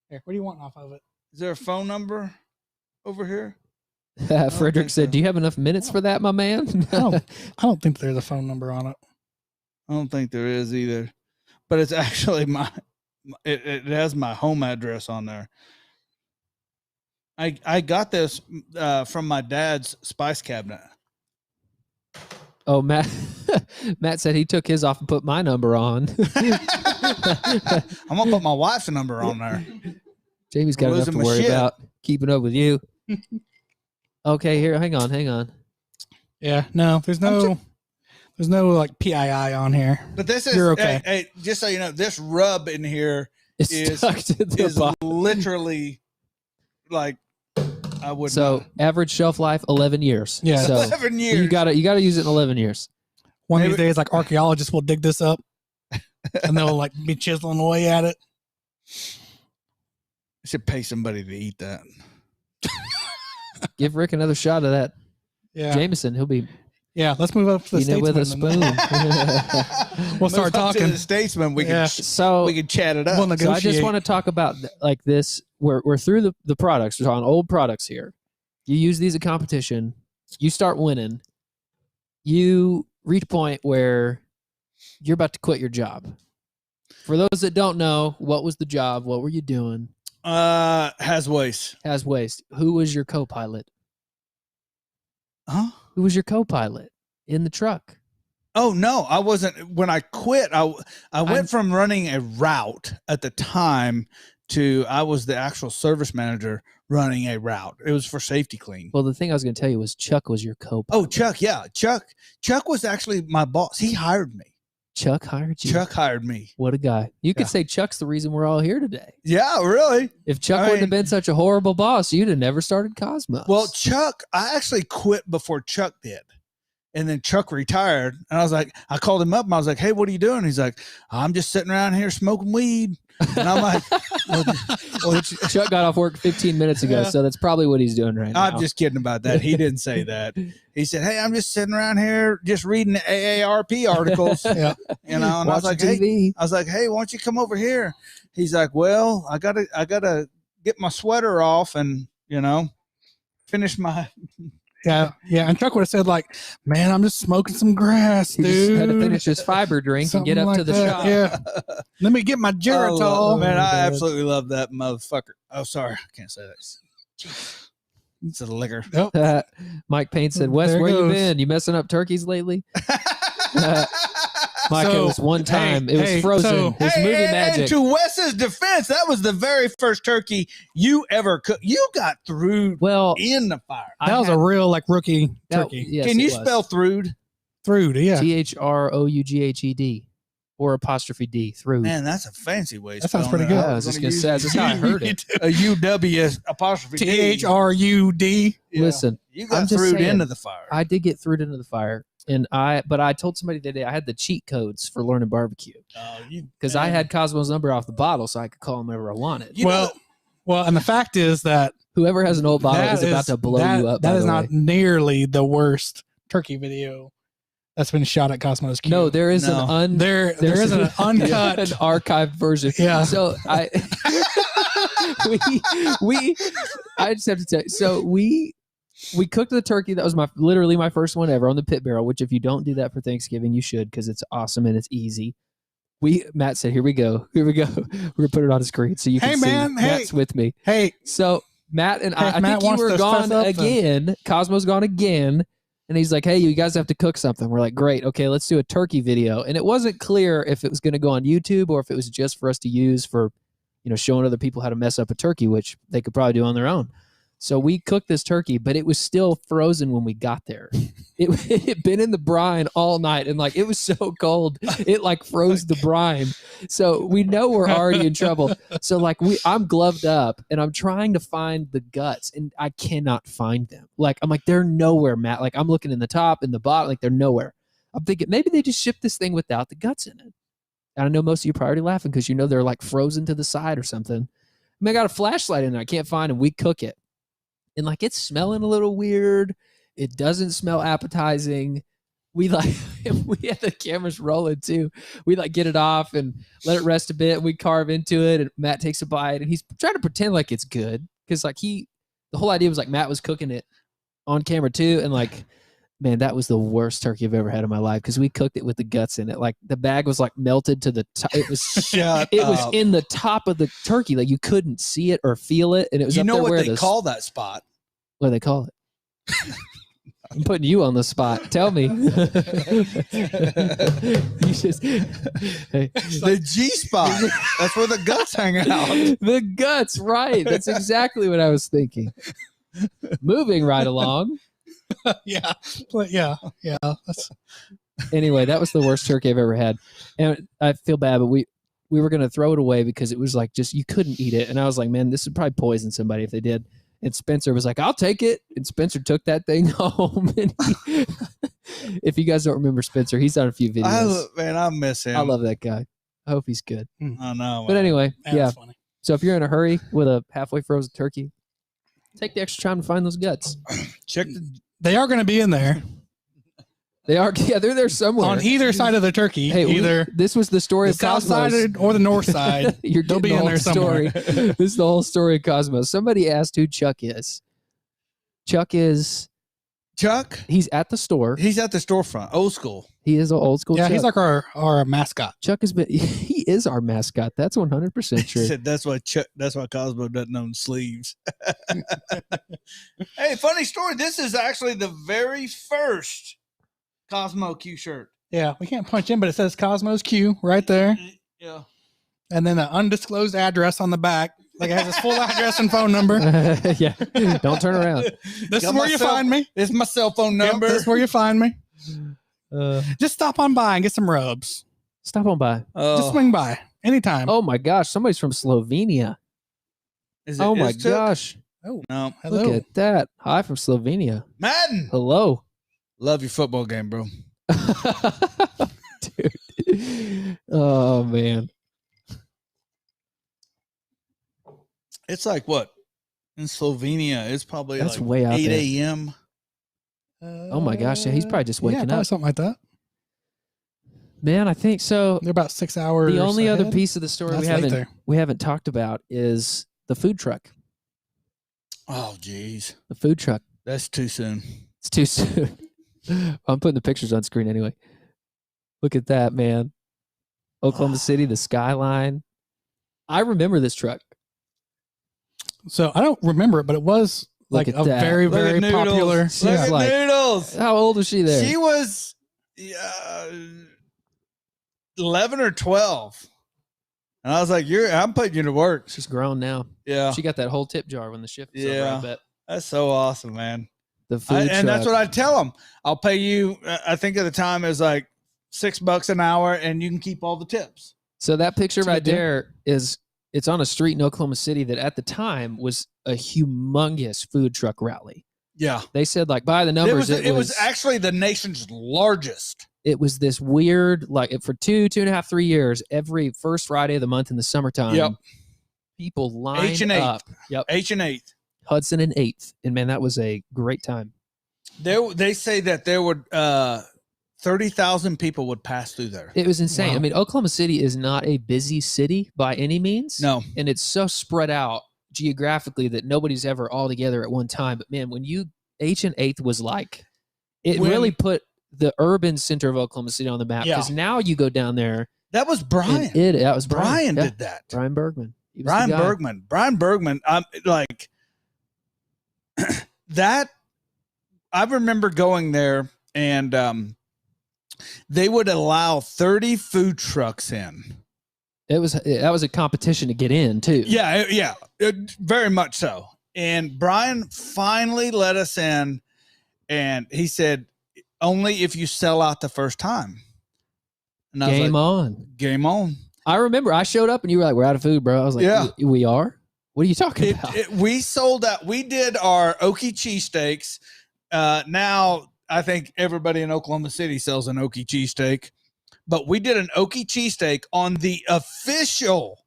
what do you want off of it? Is there a phone number over here? Frederick said, "Do you have enough minutes for that, my man?" I don't think there's a phone number on it. I don't think there is either, but it's actually it has my home address on there. I got this from my dad's spice cabinet. Oh, Matt said he took his off and put my number on. I'm gonna put my wife's number on there. Jamie's got enough to worry about keeping up with you. Okay, here, hang on. Yeah, no, there's no like PII on here. But this is, you're okay. Hey, just so you know, this rub in here It's stuck to the bottom. Literally like I would. So average shelf life 11 years. Yeah, so 11 years. You gotta use it in 11 years. One of these days, like archaeologists will dig this up, and they'll like be chiseling away at it. I should pay somebody to eat that. Give Rick another shot of that. Yeah, Jameson, he'll be. Yeah, let's move up to the Statesman with a spoon. We'll start talking. To the Statesman, we can chat it up. We'll so I just want to talk about like this. We're through the products. We're talking old products here. You use these at competition. You start winning. You reach a point where you're about to quit your job. For those that don't know, what was the job? What were you doing? Has waste. Who was your co-pilot? Huh? Who was your co-pilot in the truck? Oh no, I wasn't. When I quit, I went from running a route at the time to I was the actual service manager running a route. It was for Safety Clean. Well, the thing I was going to tell you was Chuck was your co-pilot. Oh, Chuck, yeah, Chuck was actually my boss. He hired me. Chuck hired you. Chuck hired me. What a guy! You could say Chuck's the reason we're all here today. Yeah, really. If Chuck wouldn't have been such a horrible boss, you'd have never started Cosmos. Well, Chuck, I actually quit before Chuck did. And then Chuck retired. And I was like, I called him up and I was like, hey, what are you doing? He's like, I'm just sitting around here smoking weed. And I'm like, well, Chuck got off work 15 minutes ago, so that's probably what he's doing right now. I'm just kidding about that. He didn't say that. He said, hey, I'm just sitting around here just reading the AARP articles. Yeah. You know, and I was like, TV. hey, why don't you come over here? He's like, well, I gotta get my sweater off and, you know, finish my Yeah. And Chuck would have said, like, man, I'm just smoking some grass, He dude. just had to finish his fiber drink and get up to the shop. Yeah. Let me get my Geritol. Oh, man, I absolutely love that motherfucker. Oh, sorry. I can't say that. It's a liquor. Oh. Mike Payne said, Wes, There it where you goes. been? You messing up turkeys lately? Mike, it was one time. It was frozen. His movie magic. And to Wes's defense, that was the very first turkey you ever cooked. You got through in the fire. That was a real, like, rookie turkey. Yes, Can you spell threwed? Threwed, yeah. THROUGHED or apostrophe D, through. Man, that's a fancy way. That sounds pretty good. I was just going to say, that's how I heard it. A UW apostrophe D. THRUD. Yeah. Listen, you got threwed into the fire. I did get threwed into the fire. But I told somebody today I had the cheat codes for learning barbecue because I had Cosmo's number off the bottle, so I could call him whenever I wanted. Well, and the fact is that whoever has an old bottle is about to blow you up. That is not nearly the worst turkey video that's been shot at Cosmos Q. No, there is there is an uncut, an archived version. Yeah. So I just have to tell you. So we cooked the turkey. That was literally my first one ever on the pit barrel, which if you don't do that for Thanksgiving, you should, because it's awesome and it's easy. Matt said, here we go. We're going to put it on the screen so you can see. Matt's with me. Hey. So Matt and I Matt think you were gone again. Cosmo's gone again. And he's like, hey, you guys have to cook something. We're like, great. Okay, let's do a turkey video. And it wasn't clear if it was going to go on YouTube or if it was just for us to use for, showing other people how to mess up a turkey, which they could probably do on their own. So we cooked this turkey, but it was still frozen when we got there. It had been in the brine all night, and it was so cold, it froze the brine. So we know we're already in trouble. So I'm gloved up, and I'm trying to find the guts, and I cannot find them. I'm like, they're nowhere, Matt. I'm looking in the top, in the bottom, they're nowhere. I'm thinking maybe they just shipped this thing without the guts in it. And I know most of you are probably laughing because they're frozen to the side or something. I got a flashlight in there. I can't find them. We cook it. And it's smelling a little weird. It doesn't smell appetizing. We we had the cameras rolling too. We get it off and let it rest a bit. And we carve into it, and Matt takes a bite, and he's trying to pretend like it's good because the whole idea was Matt was cooking it on camera too, and man, that was the worst turkey I've ever had in my life because we cooked it with the guts in it. The bag was melted to the top. It was was in the top of the turkey. You couldn't see it or feel it, and it was. You know what they call that spot? What do they call it? I'm putting you on the spot. Tell me. You just the G spot. That's where the guts hang out. The guts, right? That's exactly what I was thinking. Moving right along. Yeah. Anyway, that was the worst turkey I've ever had, and I feel bad, but we were gonna throw it away because it was you couldn't eat it, and I was like, man, this would probably poison somebody if they did. And Spencer was like, I'll take it. And Spencer took that thing home. And if you guys don't remember Spencer, he's on a few videos. I miss him. I love that guy. I hope he's good. I know. But anyway, yeah. Funny. So if you're in a hurry with a halfway frozen turkey, take the extra time to find those guts. They are going to be in there. They are. Yeah, they're there somewhere. On either side of the turkey. Hey, this was the story of south Cosmos. side or the north side. They'll be in there somewhere. This is the whole story of Cosmos. Somebody asked who Chuck is. Chuck, he's at the store. He's at the storefront. Old school. He is an old school. Yeah, Chuck. he's like our mascot. Chuck he is our mascot. That's 100% true. He said that's why Cosmo doesn't own sleeves. Hey, funny story. This is actually the very first Cosmo Q shirt. Yeah, we can't punch in, but it says Cosmos Q right there. Yeah. And then an undisclosed address on the back. Like it has his full address and phone number. Yeah. Don't turn around. This is where you find me. It's my cell phone number. Yep, this is where you find me. Uh, Just stop on by and get some rubs. Stop on by. Just swing by anytime. Oh my gosh, somebody's from Slovenia. Is it, Oh my is Took? gosh. Oh, No. hello. Look at that. Hi from Slovenia. Madden. Hello. Love your football game, bro. Dude. Oh man. It's like what? In Slovenia, it's probably That's like way out 8 there. a.m. Oh my gosh, yeah, he's probably just waking probably up. something like that. Man, I think so. They're about 6 hours. The only other ahead. piece of the story That's late there. we haven't talked about is the food truck. Oh, geez. The food truck. That's too soon. It's too soon. I'm putting the pictures on screen anyway. Look at that, man. Oklahoma City, the skyline. I remember this truck. So I don't remember it, but it was Look like at a that. very, Look at very Noodles. popular. Look Yeah. at Like- Noodles. How old was she there? She was 11 or 12. And I was like, I'm putting you to work. She's grown now. Yeah. She got that whole tip jar when the shift was over, Yeah. I bet. That's so awesome, man. The food And that's truck. what I tell them. I'll pay you, I think at the time it was like $6 an hour and you can keep all the tips. So that picture That's a right good deal. there it's on a street in Oklahoma City that at the time was a humongous food truck rally. Yeah. They said like by the numbers It was actually the nation's largest. it was this weird like for 2.5, 3 years every first Friday of the month in the summertime. Yep. People lined H and eighth. up. Yep. H&8. Hudson and 8th, and man, that was a great time. They say that there would 30,000 people would pass through there. It was insane. Wow. I mean, Oklahoma City is not a busy city by any means. No. And it's so spread out geographically that nobody's ever all together at one time. But man, when H and 8th was like, it When- really put the urban center of Oklahoma City on the map. Yeah. Because now you go down there. That was Brian. And that was Brian. Brian Yeah. did that. Brian Bergman. He was Brian the guy. Bergman. Brian Bergman. I'm like that. I remember going there and they would allow 30 food trucks in. That was a competition to get in too. Yeah, very much so. And Brian finally let us in, and he said, "Only if you sell out the first time." And I was Game like, on. Game on. I remember I showed up and you were like, "We're out of food, bro." I was like, Yeah. We are? What are you talking about?" We sold out. We did our Okie cheesesteaks. Now I think everybody in Oklahoma City sells an Okie cheesesteak, but we did an Okie cheesesteak on the official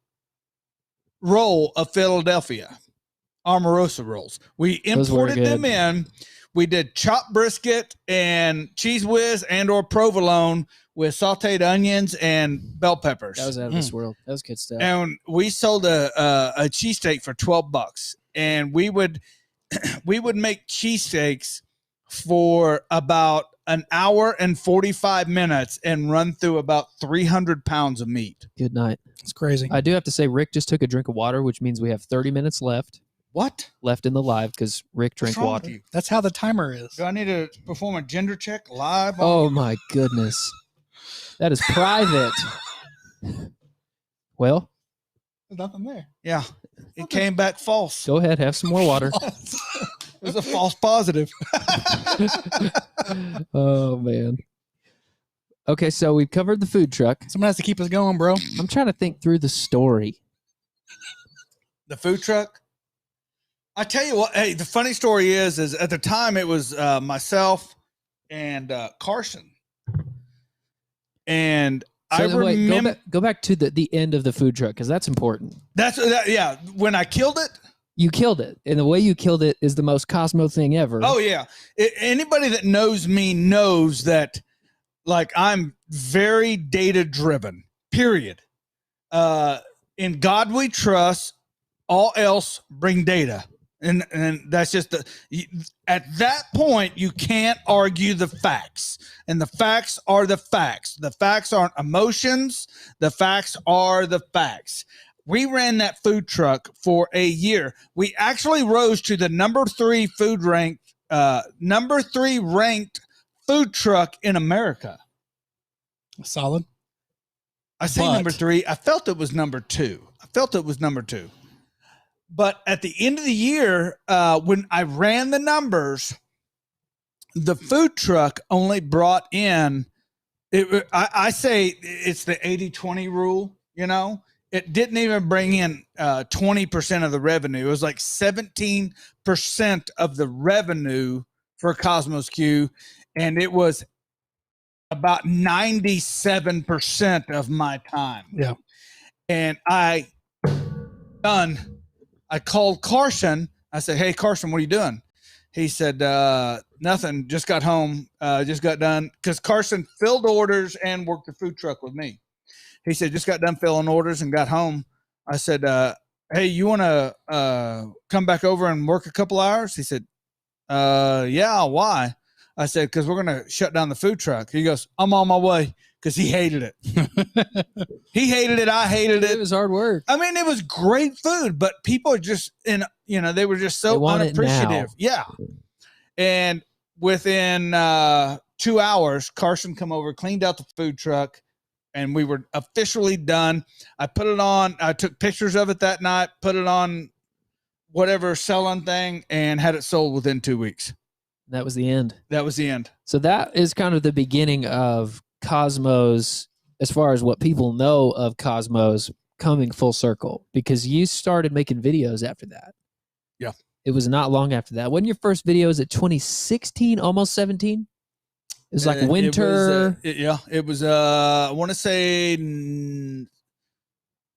roll of Philadelphia Omarosa rolls. We Those were imported them good. in. We did chopped brisket and cheese whiz and or provolone with sauteed onions and bell peppers. That was out of this world. That was good stuff. And we sold a cheesesteak for $12, and we would make cheesesteaks for about an hour and 45 minutes and run through about 300 pounds of meat. Good night. It's crazy. I do have to say, Rick just took a drink of water, which means we have 30 minutes left in the live because Rick drank What's wrong with water. you? That's how the timer is. Do I need to perform a gender check live? On Oh my goodness. That is private. Well, There's nothing there. Yeah, it came back false. go ahead, have some more water. It was a false positive. Oh man. Okay, so we've covered the food truck. Someone has to keep us going, bro. I'm trying to think through the story. The food truck. I tell you what. Hey, the funny story is at the time it was myself and Carson, and I So wait, remember go back to the end of the food truck because that's important. yeah. When I killed it. You killed it, and the way you killed it is the most Cosmo thing ever. Oh yeah. Anybody that knows me knows that, like, I'm very data driven. Period. In God we trust. All else bring data, and that's just at that point you can't argue the facts, and the facts are the facts. The facts aren't emotions. The facts are the facts. We ran that food truck for a year. We actually rose to the number 3 ranked food truck in America. Solid. I say But- number 3. I felt it was number 2. But at the end of the year, when I ran the numbers, the food truck only brought in, I say it's the 80-20 rule, you know? It didn't even bring in 20% of the revenue. It was like 17% of the revenue for Cosmos Q, and it was about 97% of my time. Yeah. And I called Carson. I said, "Hey, Carson, what are you doing?" He said, "Nothing. Just got home. Just got done." Because Carson filled orders and worked the food truck with me. He said, "Just got done filling orders and got home." I said, "Hey, you want to come back over and work a couple hours?" He said, "Yeah, why?" I said, "Because we're going to shut down the food truck." He goes, "I'm on my way," because he hated it. He hated it. I hated it. It was hard work. I mean, it was great food, but people are just they were just They so want it now. unappreciative. Yeah. And within 2 hours, Carson come over, cleaned out the food truck, and we were officially done. I put it on. I took pictures of it that night, put it on whatever selling thing, and had it sold within 2 weeks. That was the end. That was the end. So that is kind of the beginning of Cosmos, as far as what people know of Cosmos coming full circle, because you started making videos after that. Yeah. It was not long after that. Wasn't your first videos at 2016, almost 17? It was like winter. It was I want to say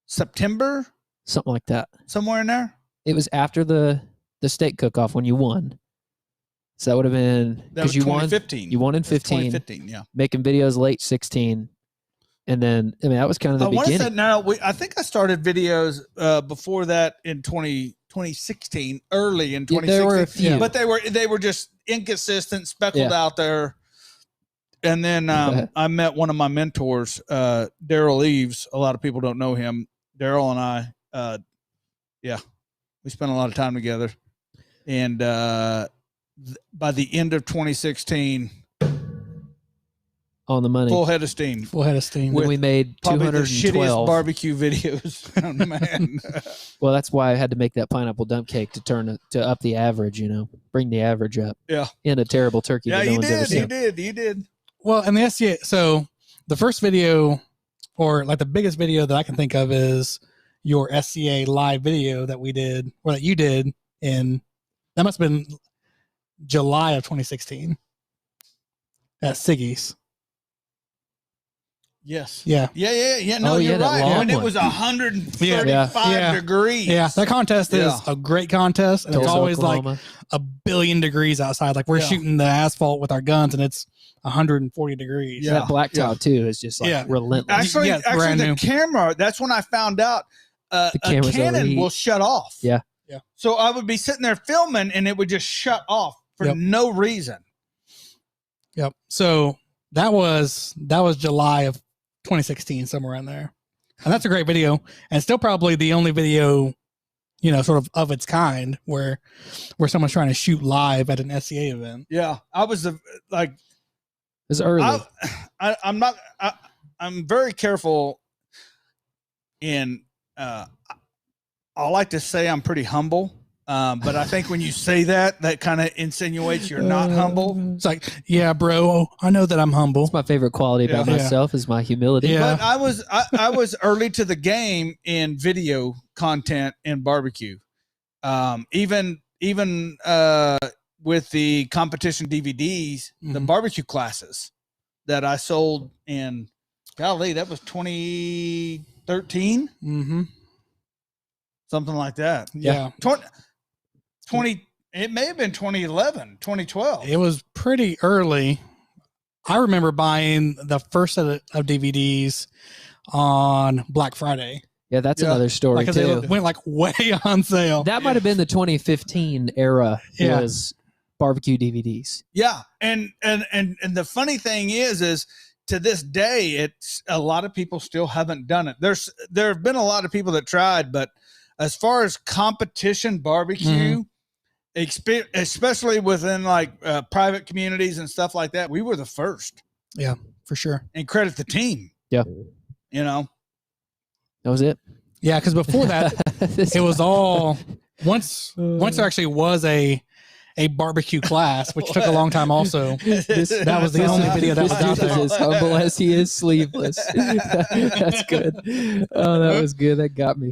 September, Something like that. somewhere in there. It was after the steak cook-off when you won. So that would have been That was because you won. 2015. You won in That was 15. 2015, yeah. Making videos late 16, and then I mean that was kind of the I want to beginning. say no. I think I started videos before that in 2016, early in 2016. There were a few, but they were just inconsistent, speckled out there. And then I met one of my mentors, Daryl Eves. A lot of people don't know him. Daryl and I, we spent a lot of time together. And by the end of 2016, on the money, full head of steam. Full head of steam. when we made Probably the shittiest 212. barbecue videos. Man. Well, that's why I had to make that pineapple dump cake to up the average. Bring the average up. Yeah. In a terrible turkey. Yeah, that no you one's ever did. seen. You did. Well, and the SCA, so the first video, or like the biggest video that I can think of, is your SCA live video that we did, or that you did that must have been July of 2016 at Siggy's. Yes. Yeah. Yeah. No, Oh, yeah, you're that right. long When it one. was 135 Yeah. degrees. Yeah. That contest is a great contest. And Tulsa, it's always Oklahoma. like a billion degrees outside. Like we're Yeah. shooting the asphalt with our guns and it's 140 degrees. Yeah. That blacktop too is just like relentless. Actually, Yeah, brand the new. camera, that's when I found out a camera's Canon overheat. will shut off. Yeah. Yeah. So I would be sitting there filming and it would just shut off for Yep. no reason. Yep. So that was July of 2016, somewhere in there. And that's a great video. And still probably the only video, sort of its kind where someone's trying to shoot live at an SCA event. Yeah. I was like, It was early. I'm very careful in, I like to say I'm pretty humble. But I think when you say that kind of insinuates you're not humble. It's like, yeah, bro, I know that I'm humble. That's my favorite quality about Yeah. myself is my humility. Yeah. But I was early to the game in video content and barbecue. Even with the competition DVDs, the Mhm. barbecue classes that I sold in, golly, that was 2013, Mm-hmm. something like that. Yeah. 20, it may have been 2011, 2012. It was pretty early. I remember buying the first set of DVDs on Black Friday. Yeah, that's Yeah. another story Because too. they went like way on sale. That might have been the 2015 era. Yeah. Was barbecue DVDs. Yeah, and the funny thing is to this day, it's a lot of people still haven't done it. There have been a lot of people that tried, but as far as competition barbecue, especially within like private communities and stuff like that, we were the first. Yeah. for sure. and credit the team. Yeah. You know, That was it. Yeah, because before that, it was all once there actually was a barbecue class, which took a long time also. That was the only video that was out there. As humble as he is sleeveless. That's good. Oh, that was good. That got me.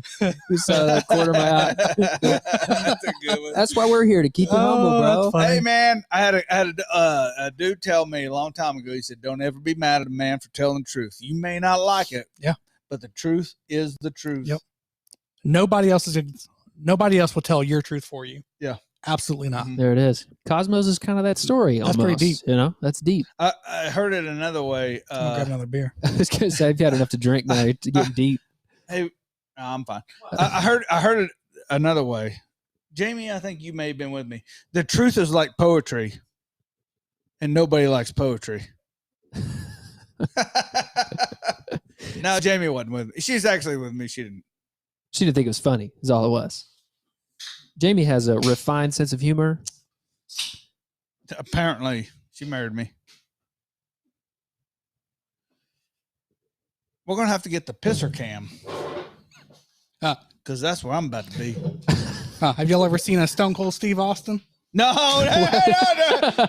You saw that corner of my eye. That's a good one. That's why we're here, to keep you humble, bro. That's funny. Hey man, I had a dude tell me a long time ago. He said, "Don't ever be mad at a man for telling the truth. You may not like it, Yeah, but the truth is the truth." Yep. Nobody else will tell your truth for you. Yeah. Absolutely not. There it is. Cosmos is kind of that story. That's almost, pretty deep. You know, that's deep. I heard it another way. I'll grab another beer. I was gonna say, I've had enough to drink now to get deep. Hey, no, I'm fine. I heard it another way. Jamie, I think you may have been with me. The truth is like poetry, and nobody likes poetry. No, Jamie wasn't with me. She's actually with me. She didn't think it was funny, is all it was. Jamie has a refined sense of humor. Apparently, she married me. We're going to have to get the pisser cam. Because that's where I'm about to be. Have y'all ever seen a Stone Cold Steve Austin? No,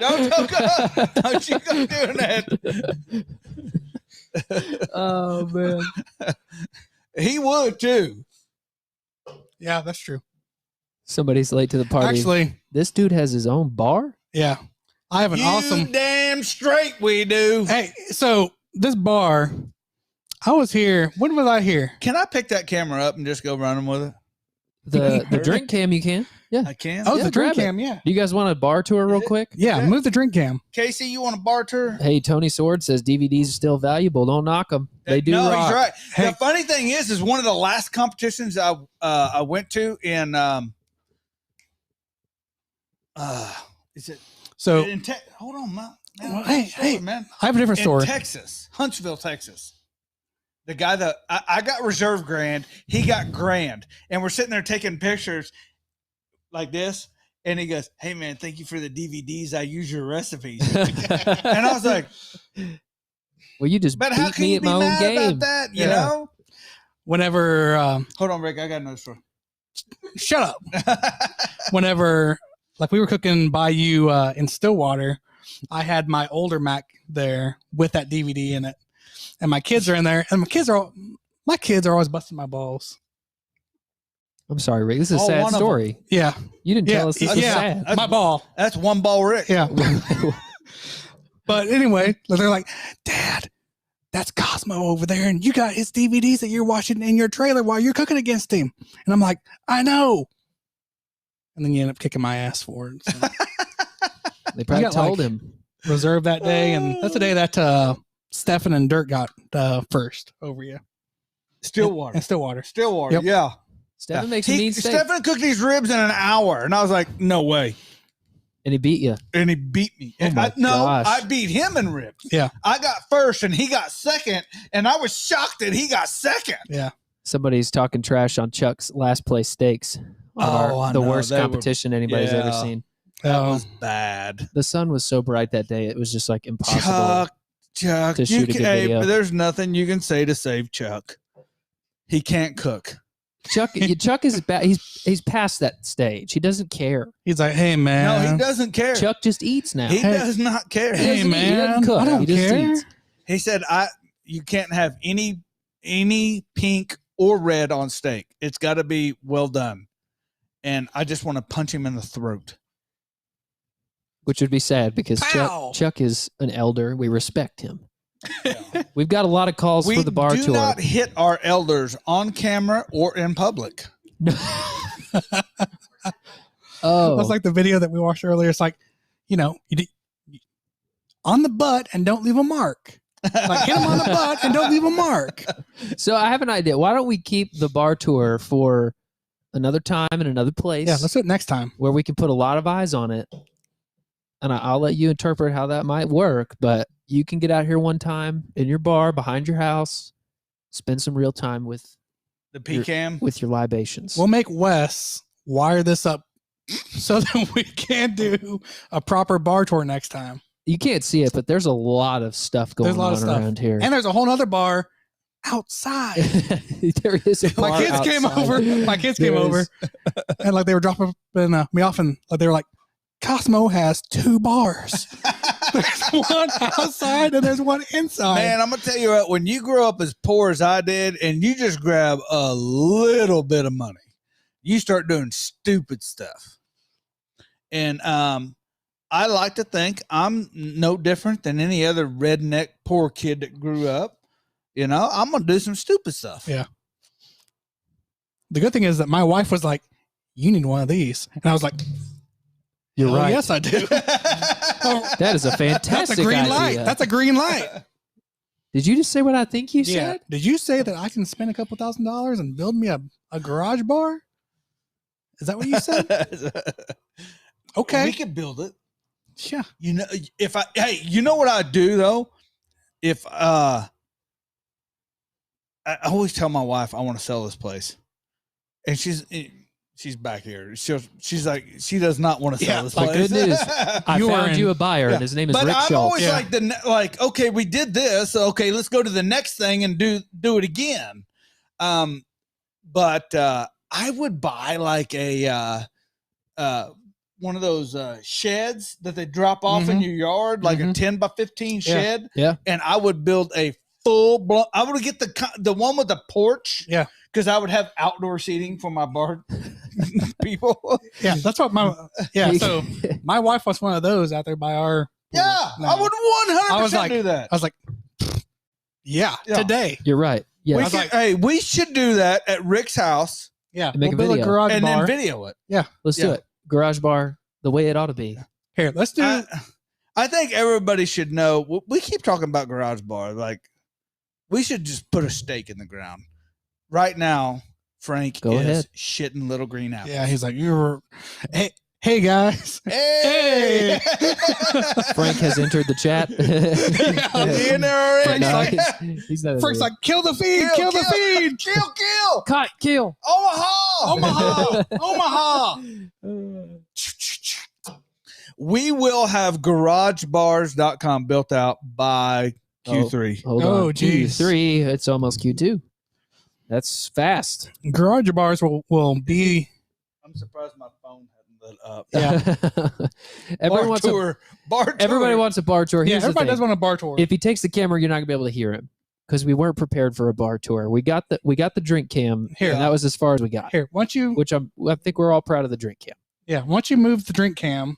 don't you go doing that. Oh, man. He would, too. Yeah, that's true. Somebody's late to the party. Actually, this dude has his own bar? yeah. I have an awesome. Damn straight we do. Hey, so this bar, I was here. When was I here? Can I pick that camera up and just go running with it? The drink cam, you can. Yeah. I can. Oh, Yeah, the drink grab it. cam, yeah. Do you guys want a bar tour real quick? Yeah, Okay. move the drink cam. Casey, you want a bar tour? Hey, Tony Sword says DVDs are still valuable. Don't knock them. They do No, rock. he's right. Hey. The funny thing is one of the last competitions I went to in is it So, in hold on, man. Well, hey, man. I have a different In story. Texas, Huntsville, Texas. The guy that I got reserve grand, he got grand, and we're sitting there taking pictures like this, and he goes, "Hey man, thank you for the DVDs. I use your recipes." And I was like, Well, you just "But how beat can me you at be my own mad game. about that?" You Yeah. know? Whenever, Hold on, Rick. I got another story. shut up. Whenever, like we were cooking by you in Stillwater, I had my older Mac there with that DVD in it, and my kids are in there, and my kids are always busting my balls. I'm sorry, Rick. This is a Oh, sad one of story. Yeah, You didn't tell us this was yeah, sad. my ball. That's one ball, Rick. Yeah. But anyway, they're like, "Dad, that's Cosmo over there, and you got his DVDs that you're watching in your trailer while you're cooking against him." And I'm like, "I know." And then you end up kicking my ass for it. So. They probably got, told like- him. Reserve that day, and that's the day that Stefan and Dirk got first over you. Stillwater. And Stillwater. Stillwater. Yep. Yeah. Stefan makes a mean steak. Stefan cooked these ribs in an hour, and I was like, "No way!" And he beat you. And he beat me. Oh my gosh. I beat him in ribs. Yeah. I got first, and he got second, and I was shocked that he got second. Yeah. Somebody's talking trash on Chuck's last place steaks. I The know. worst They were- competition anybody's ever Yeah. seen. That was bad. The sun was so bright that day, it was just like impossible. Chuck, to shoot a good video. but there's nothing you can say to save Chuck. He can't cook. Chuck is he's past that stage. He doesn't care. He's like, "Hey man, No, he doesn't care. Chuck just eats now. He Hey. does not care. He Hey doesn't eat. He doesn't man, cook. I don't He just care." eats. He said, you can't have any pink or red on steak. It's got to be well done." And I just want to punch him in the throat. Which would be sad because Pow! Chuck is an elder. We respect him. We've got a lot of calls We for the bar do tour. not hit our elders on camera or in public. Oh, That's like the video that we watched earlier. It's like, you on the butt and don't leave a mark. Like, hit him on the butt and don't leave a mark. so I have an idea. Why don't we keep the bar tour for another time in another place? Yeah, let's do it next time. where we can put a lot of eyes on it. And I'll let you interpret how that might work, but you can get out here one time in your bar behind your house, spend some real time with The PCAM. with your libations. We'll make Wes wire this up so that we can do a proper bar tour next time. You can't see it, but there's a lot of stuff going There's a lot on of stuff. around here. And there's a whole other bar outside. There is a bar My kids came outside. over. My kids came There over, is. and like they were dropping me off, and like, they were like, "Cosmo has 2 bars. There's one outside and there's one inside." Man, I'm gonna tell you what. When you grow up as poor as I did, and you just grab a little bit of money, you start doing stupid stuff. And I like to think I'm no different than any other redneck poor kid that grew up. You know, I'm gonna do some stupid stuff. Yeah. The good thing is that my wife was like, "You need one of these," and I was like, You're "Oh, right. yes, I do." That is a fantastic That's a green idea. light. That's a green light. Did you just say what I think you Yeah. said? Did you say that I can spend a couple $1,000s and build me a garage bar? Is that what you said? Okay. We could build it. Yeah. You know, you know what I do though? If I always tell my wife I want to sell this place, and she's back here. She's like, she does not want to sell this The place. good news, I You are found in- you a buyer, Yeah. and his name is But Rick I'm Schultz. always like, okay, we did this. Okay, let's go to the next thing and do it again. But I would buy like a one of those sheds that they drop off in your yard, like a 10 by 15 shed. Yeah. And I would build a full blown. I would get the one with the porch. Yeah. Because I would have outdoor seating for my bar people. Yeah. That's what so my wife was one of those out there by our pool. Yeah, No. I would 100% do that. I was like, yeah, today. You're right. Yeah. We was like- hey, we should do that at Rick's house Yeah. And make we'll a build video. a garage and bar. then video it. Let's do Yeah. it. Garage bar, the way it ought to be. Here, let's do I think everybody should know. We keep talking about garage bar. Like, we should just put a stake in the ground. Right now, Frank Go is ahead. shitting little green apples. Yeah, he's like, hey guys. Hey! Frank has entered the chat. Is he in there already? No, Frank's he's not in Frank's there. like, kill the feed, kill the feed. Kill! Cut, kill. Omaha! Omaha! We will have garagebars.com built out by Q3. Hold Oh, on. geez. Q3. It's almost Q2. That's fast. Garage bars will be I'm surprised my phone hadn't lit up. Yeah. Everyone wants Bar tour. everybody wants a bar tour. yeah, Here's the everybody thing. does want a bar tour. If he takes the camera, you're not gonna be able to hear him because we weren't prepared for a bar tour. We got the drink cam Here. and that was as far as we got. Here, once you Which I think we're all proud of the drink cam. once you move the drink cam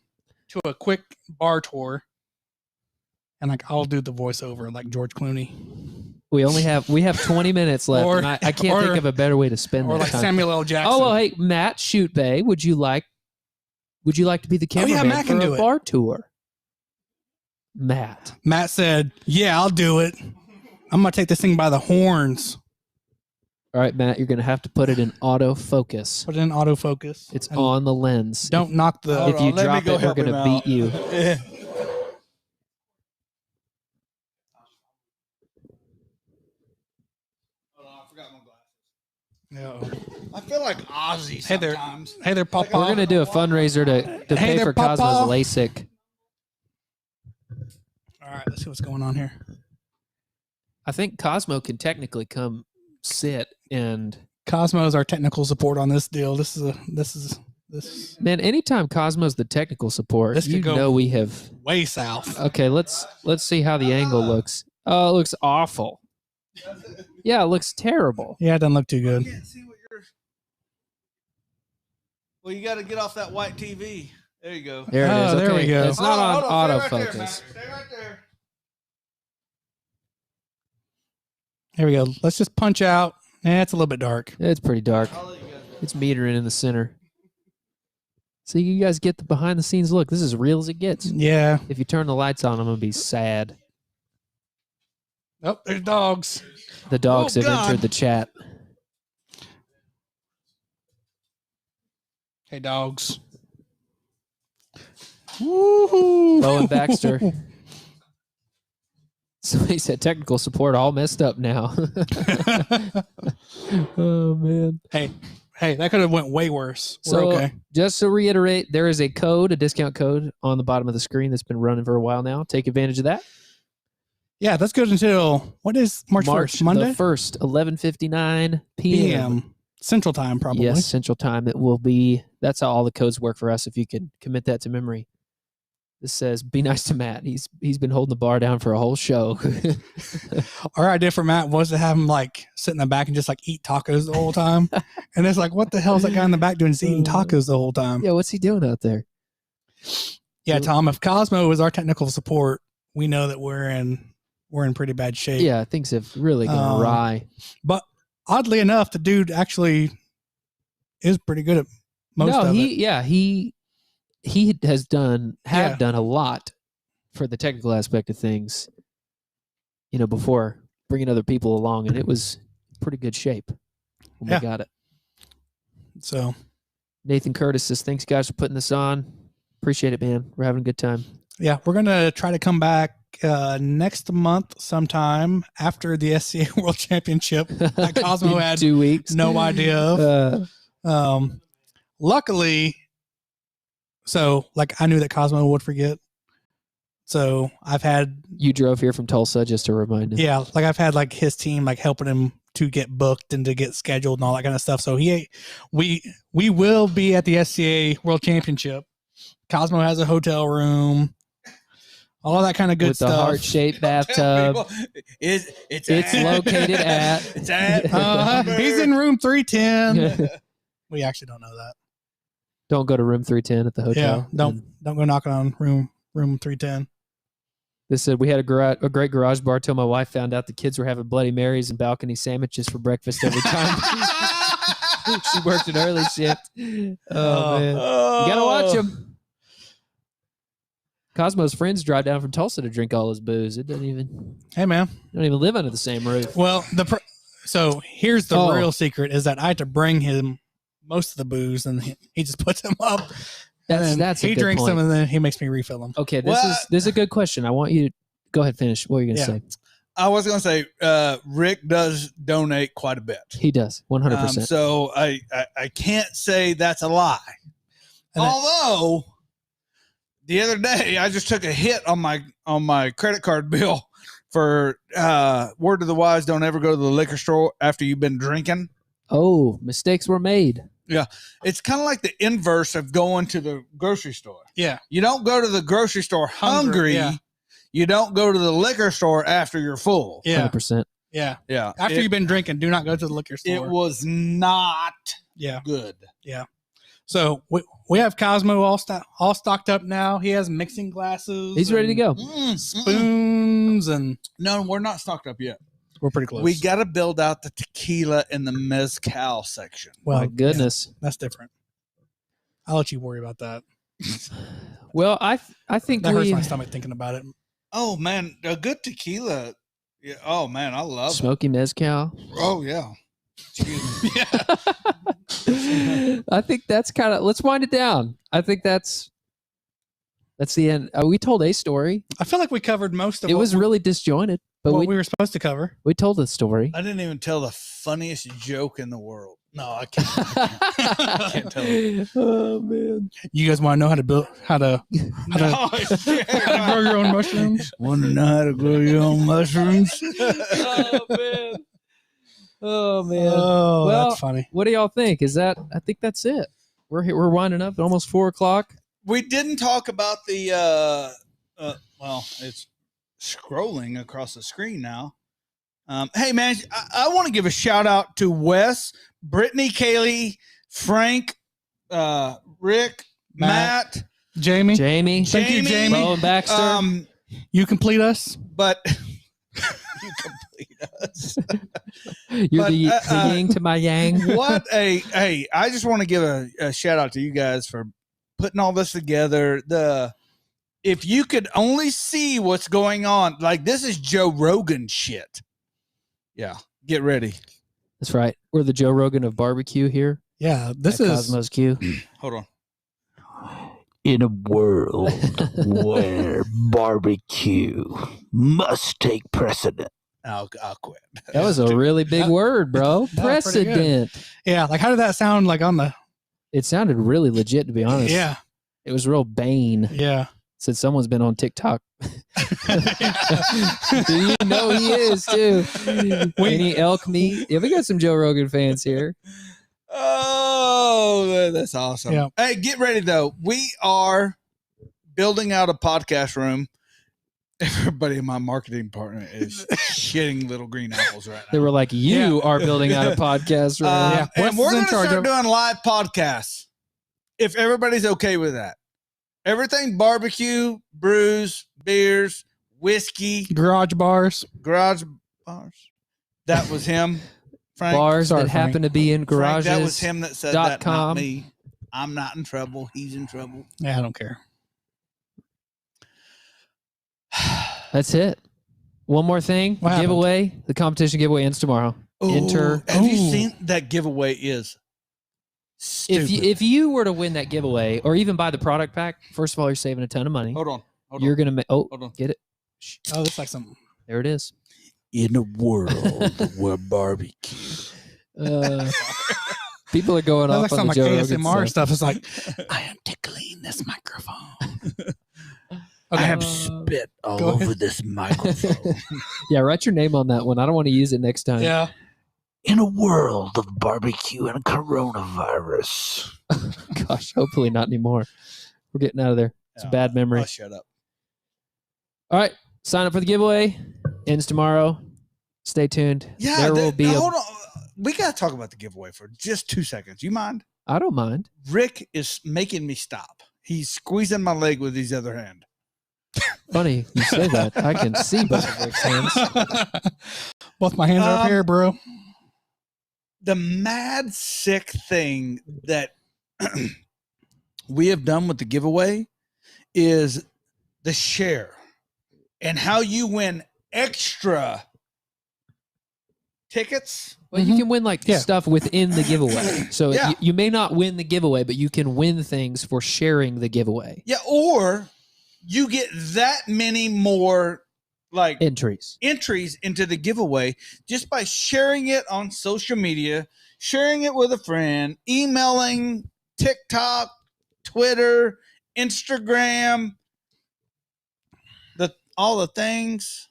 to a quick bar tour, and like I'll do the voiceover like George Clooney We have 20 minutes left, Or- and I can't or- think of a better way to spend or that like time. Samuel L. Jackson. Oh well, hey Matt Shoot Bay, would you like to be the Oh, yeah, cameraman Matt can for do a it. bar tour? Matt, Matt said, "Yeah, I'll do it. I'm gonna take this thing by the horns. all right, Matt, you're gonna have to put it in autofocus. Put it in autofocus. It's and on the lens. Don't knock the. Hold If you on, let me drop go it, we're help him gonna out. beat you. Hold on, I forgot my glasses. No. I feel like Ozzy Hey there. sometimes. Hey there, Papa. We're gonna do a fundraiser to Hey pay there, for Papa. Cosmo's LASIK. All right, let's see what's going on here. I think Cosmo can technically come sit and Cosmo is our technical support on this deal. This is man. Anytime Cosmo's the technical support, This could you go- know we have. way south. Okay, let's see how the angle looks. Oh, it looks awful. Yeah, it looks terrible. Yeah, it doesn't look too I good. can't see what you're. Well, you got to get off that white TV. There you go. There it is. Oh, there Okay, we go. It's not Hold on Stay right there, autofocus. Matt. Stay right there. Here we go. Let's just punch out. It's a little bit dark. It's pretty dark. I'll let you guys. It's metering in the center. So you guys get the behind the scenes look. This is as real as it gets. Yeah. If you turn the lights on, I'm gonna be sad. Oh, there's dogs. The dogs Oh, have God. entered the chat. Hey, dogs. Woo-hoo. Bo and Baxter. Somebody said technical support all messed up now. Oh man. Hey, Hey, that could have went way worse. We're So okay. just to reiterate, there is a discount code on the bottom of the screen that's been running for a while now. Take advantage of that. Yeah, that's good until what is March 1st? Monday? The 1st, 11:59 p.m. Central Time, probably. Yes, Central Time. It will be. That's how all the codes work for us. If you could commit that to memory. This says, "Be nice to Matt. He's been holding the bar down for a whole show." Our idea for Matt was to have him like sit in the back and just like eat tacos the whole time. And it's like, what the hell is that guy in the back doing? He's eating tacos the whole time. Yeah, what's he doing out there? Yeah, Tom. If Cosmo is our technical support, we know that we're in pretty bad shape. Yeah, things have really gone awry. But oddly enough, the dude actually is pretty good at most of it. Yeah, he has done a lot for the technical aspect of things, before bringing other people along, and it was pretty good shape when we got it. So Nathan Curtis says, "Thanks guys for putting this on. Appreciate it, man. We're having a good time." Yeah, we're going to try to come back next month sometime after the SCA World Championship that Cosmo had 2 weeks. no idea of. Luckily, so like I knew that Cosmo would forget. So you drove here from Tulsa just to remind him. Yeah, like I've had like his team like helping him to get booked and to get scheduled and all that kind of stuff. So we will be at the SCA World Championship. Cosmo has a hotel room. All that kind of good with stuff. The heart-shaped bathtub. It's located at. It's at. He's in room 310. We actually don't know that. Don't go to room 310 at the hotel. Yeah, don't go knocking on room 310. They said we had a great garage bar till my wife found out the kids were having Bloody Marys and balcony sandwiches for breakfast every time. She worked an early shift. Oh man, you gotta watch them. Cosmo's friends drive down from Tulsa to drink all his booze. It doesn't even. Hey man, they don't even live under the same roof. Well, so here's the real secret: is that I had to bring him most of the booze, and he just puts them up. That's he drinks them, and then he makes me refill them. Okay, this is a good question. I want you to go ahead, finish. What are you gonna say? I was gonna say Rick does donate quite a bit. He does 100%. So I can't say that's a lie. Although the other day I just took a hit on my credit card bill for word to the wise: don't ever go to the liquor store after you've been drinking. Oh, mistakes were made. Yeah, it's kind of like the inverse of going to the grocery store. Yeah, you don't go to the grocery store hungry. Yeah. You don't go to the liquor store after you're full. Yeah, 100%. Yeah, yeah. After you've been drinking, do not go to the liquor store. It was not good. Yeah. So we have Cosmo all stocked up now. He has mixing glasses. He's ready to go. Spoons and no, we're not stocked up yet. We're pretty close. We got to build out the tequila and the mezcal section. Well, my goodness, that's different. I'll let you worry about that. Well, I think that hurts my stomach thinking about it. Oh man, a good tequila. Yeah. Oh man, I love smoky mezcal. Oh yeah. Excuse me. I think that's kind of. Let's wind it down. I think that's the end. We told a story. I feel like we covered most of it. It was really disjointed, but what we were supposed to cover. We told the story. I didn't even tell the funniest joke in the world. No, I can't. I can't tell it. Oh man! You guys want to know how to grow your own mushrooms? Want to know how to grow your own mushrooms? Oh man! Oh man! Oh, well, that's funny. What do y'all think? I think that's it. We're winding up at almost 4:00. We didn't talk about the. Well, it's scrolling across the screen now. Hey man, I want to give a shout out to Wes, Brittany, Kaylee, Frank, Rick, Matt, Jamie. Thank you, Jamie. Bo and Baxter. You complete us, but you complete us. You're the yin to my yang. Hey! I just want to give a shout out to you guys for putting all this together. If you could only see what's going on, like this is Joe Rogan shit. Yeah, get ready. That's right. We're the Joe Rogan of barbecue here. Yeah, this is Cosmos Q. Hold on. In a world where barbecue must take precedent. I'll quit. That was a really big word, bro. Precedent. Yeah, like how did that sound? Like on the It sounded really legit, to be honest. yeah, It was real Bane. yeah. Said someone's been on TikTok. Do you know he is too? Any elk meat? Yeah, we got some Joe Rogan fans here. Oh, that's awesome. Yeah. Hey, get ready though. We are building out a podcast room. Everybody in my marketing department is shitting little green apples right now. They were like, "You are building out a podcast room." Yeah. And Wes we're is in going to charge start of- doing live podcasts if everybody's okay with that. Everything barbecue, brews, beers, whiskey, Garage bars. garage bars. That was him, Frank. Bars Sorry, that Frank. happen to be in Frank, garages. that was him that said that, not .com. me. I'm not in trouble. He's in trouble. Yeah, I don't care. That's it. One more thing. What happened? Giveaway. The competition giveaway ends tomorrow. Enter. Have you Ooh. seen that giveaway is stupid. If you were to win that giveaway or even buy the product pack, first of all, you're saving a ton of money. Hold on. You're gonna make. Oh, Hold on. get it. Oh, this like some. There it is. In a world where barbecue. People are going That's off like on some the like Joe Rogan ASMR stuff. stuff. It's like I am tickling this microphone. I Okay. have spit all Go ahead. over this microphone. Yeah, write your name on that one. I don't want to use it next time. Yeah. In a world of barbecue and coronavirus. Gosh, hopefully not anymore. We're getting out of there. It's a bad memory. Oh, shut up. All right, sign up for the giveaway. Ends tomorrow. Stay tuned. Yeah, there will be. hold on. We got to talk about the giveaway for just 2 seconds. You mind? I don't mind. Rick is making me stop. He's squeezing my leg with his other hand. Funny you say that. I can see both of Rick's hands. Both my hands are up here, bro. The mad sick thing that we have done with the giveaway is the share and how you win extra tickets. Well, you can win like Yeah. stuff within the giveaway. So Yeah. you may not win the giveaway, but you can win things for sharing the giveaway. Yeah, or you get that many more like Entries. entries into the giveaway just by sharing it on social media, sharing it with a friend, emailing, TikTok, Twitter, Instagram, all the things.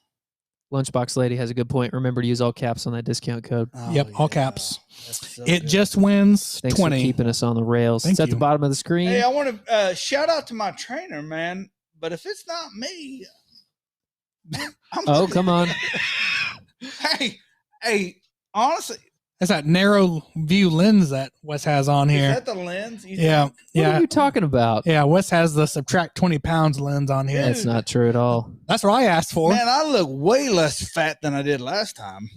Lunchbox Lady has a good point. Remember to use all caps on that discount code. Yep, all caps. That's so It good. just wins Thanks 20. for keeping us on the rails. Thank It's at the you. bottom of the screen. Hey, I want to shout out to my trainer, man. But if it's not me, Oh, come on. Hey, honestly, That's that narrow view lens that Wes has on is here. that the lens? You Yeah. What Yeah. are you talking about? Yeah. Wes has the subtract 20 pounds lens on here. That's not true at all. That's what I asked for. Man, I look way less fat than I did last time.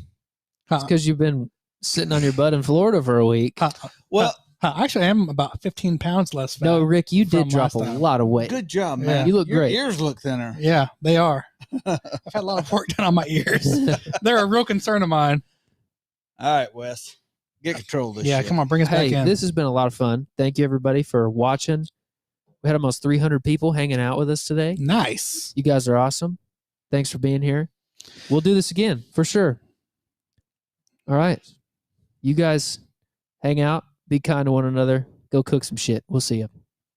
Huh. It's because you've been sitting on your butt in Florida for a week. Huh. Well, Actually, I am about 15 pounds less fat. No, Rick, you did from drop a last time. lot of weight. good job, Yeah. man. You look Your great. ears look thinner. Yeah, they are. I've had a lot of work done on my ears. They're a real concern of mine. All right, Wes, get control of this. Yeah, shit. come on, bring us Hey, back in. this has been a lot of fun. Thank you, everybody, for watching. We had almost 300 people hanging out with us today. Nice. You guys are awesome. Thanks for being here. We'll do this again for sure. All right. You guys hang out. Be kind to one another. Go cook some shit. We'll see you.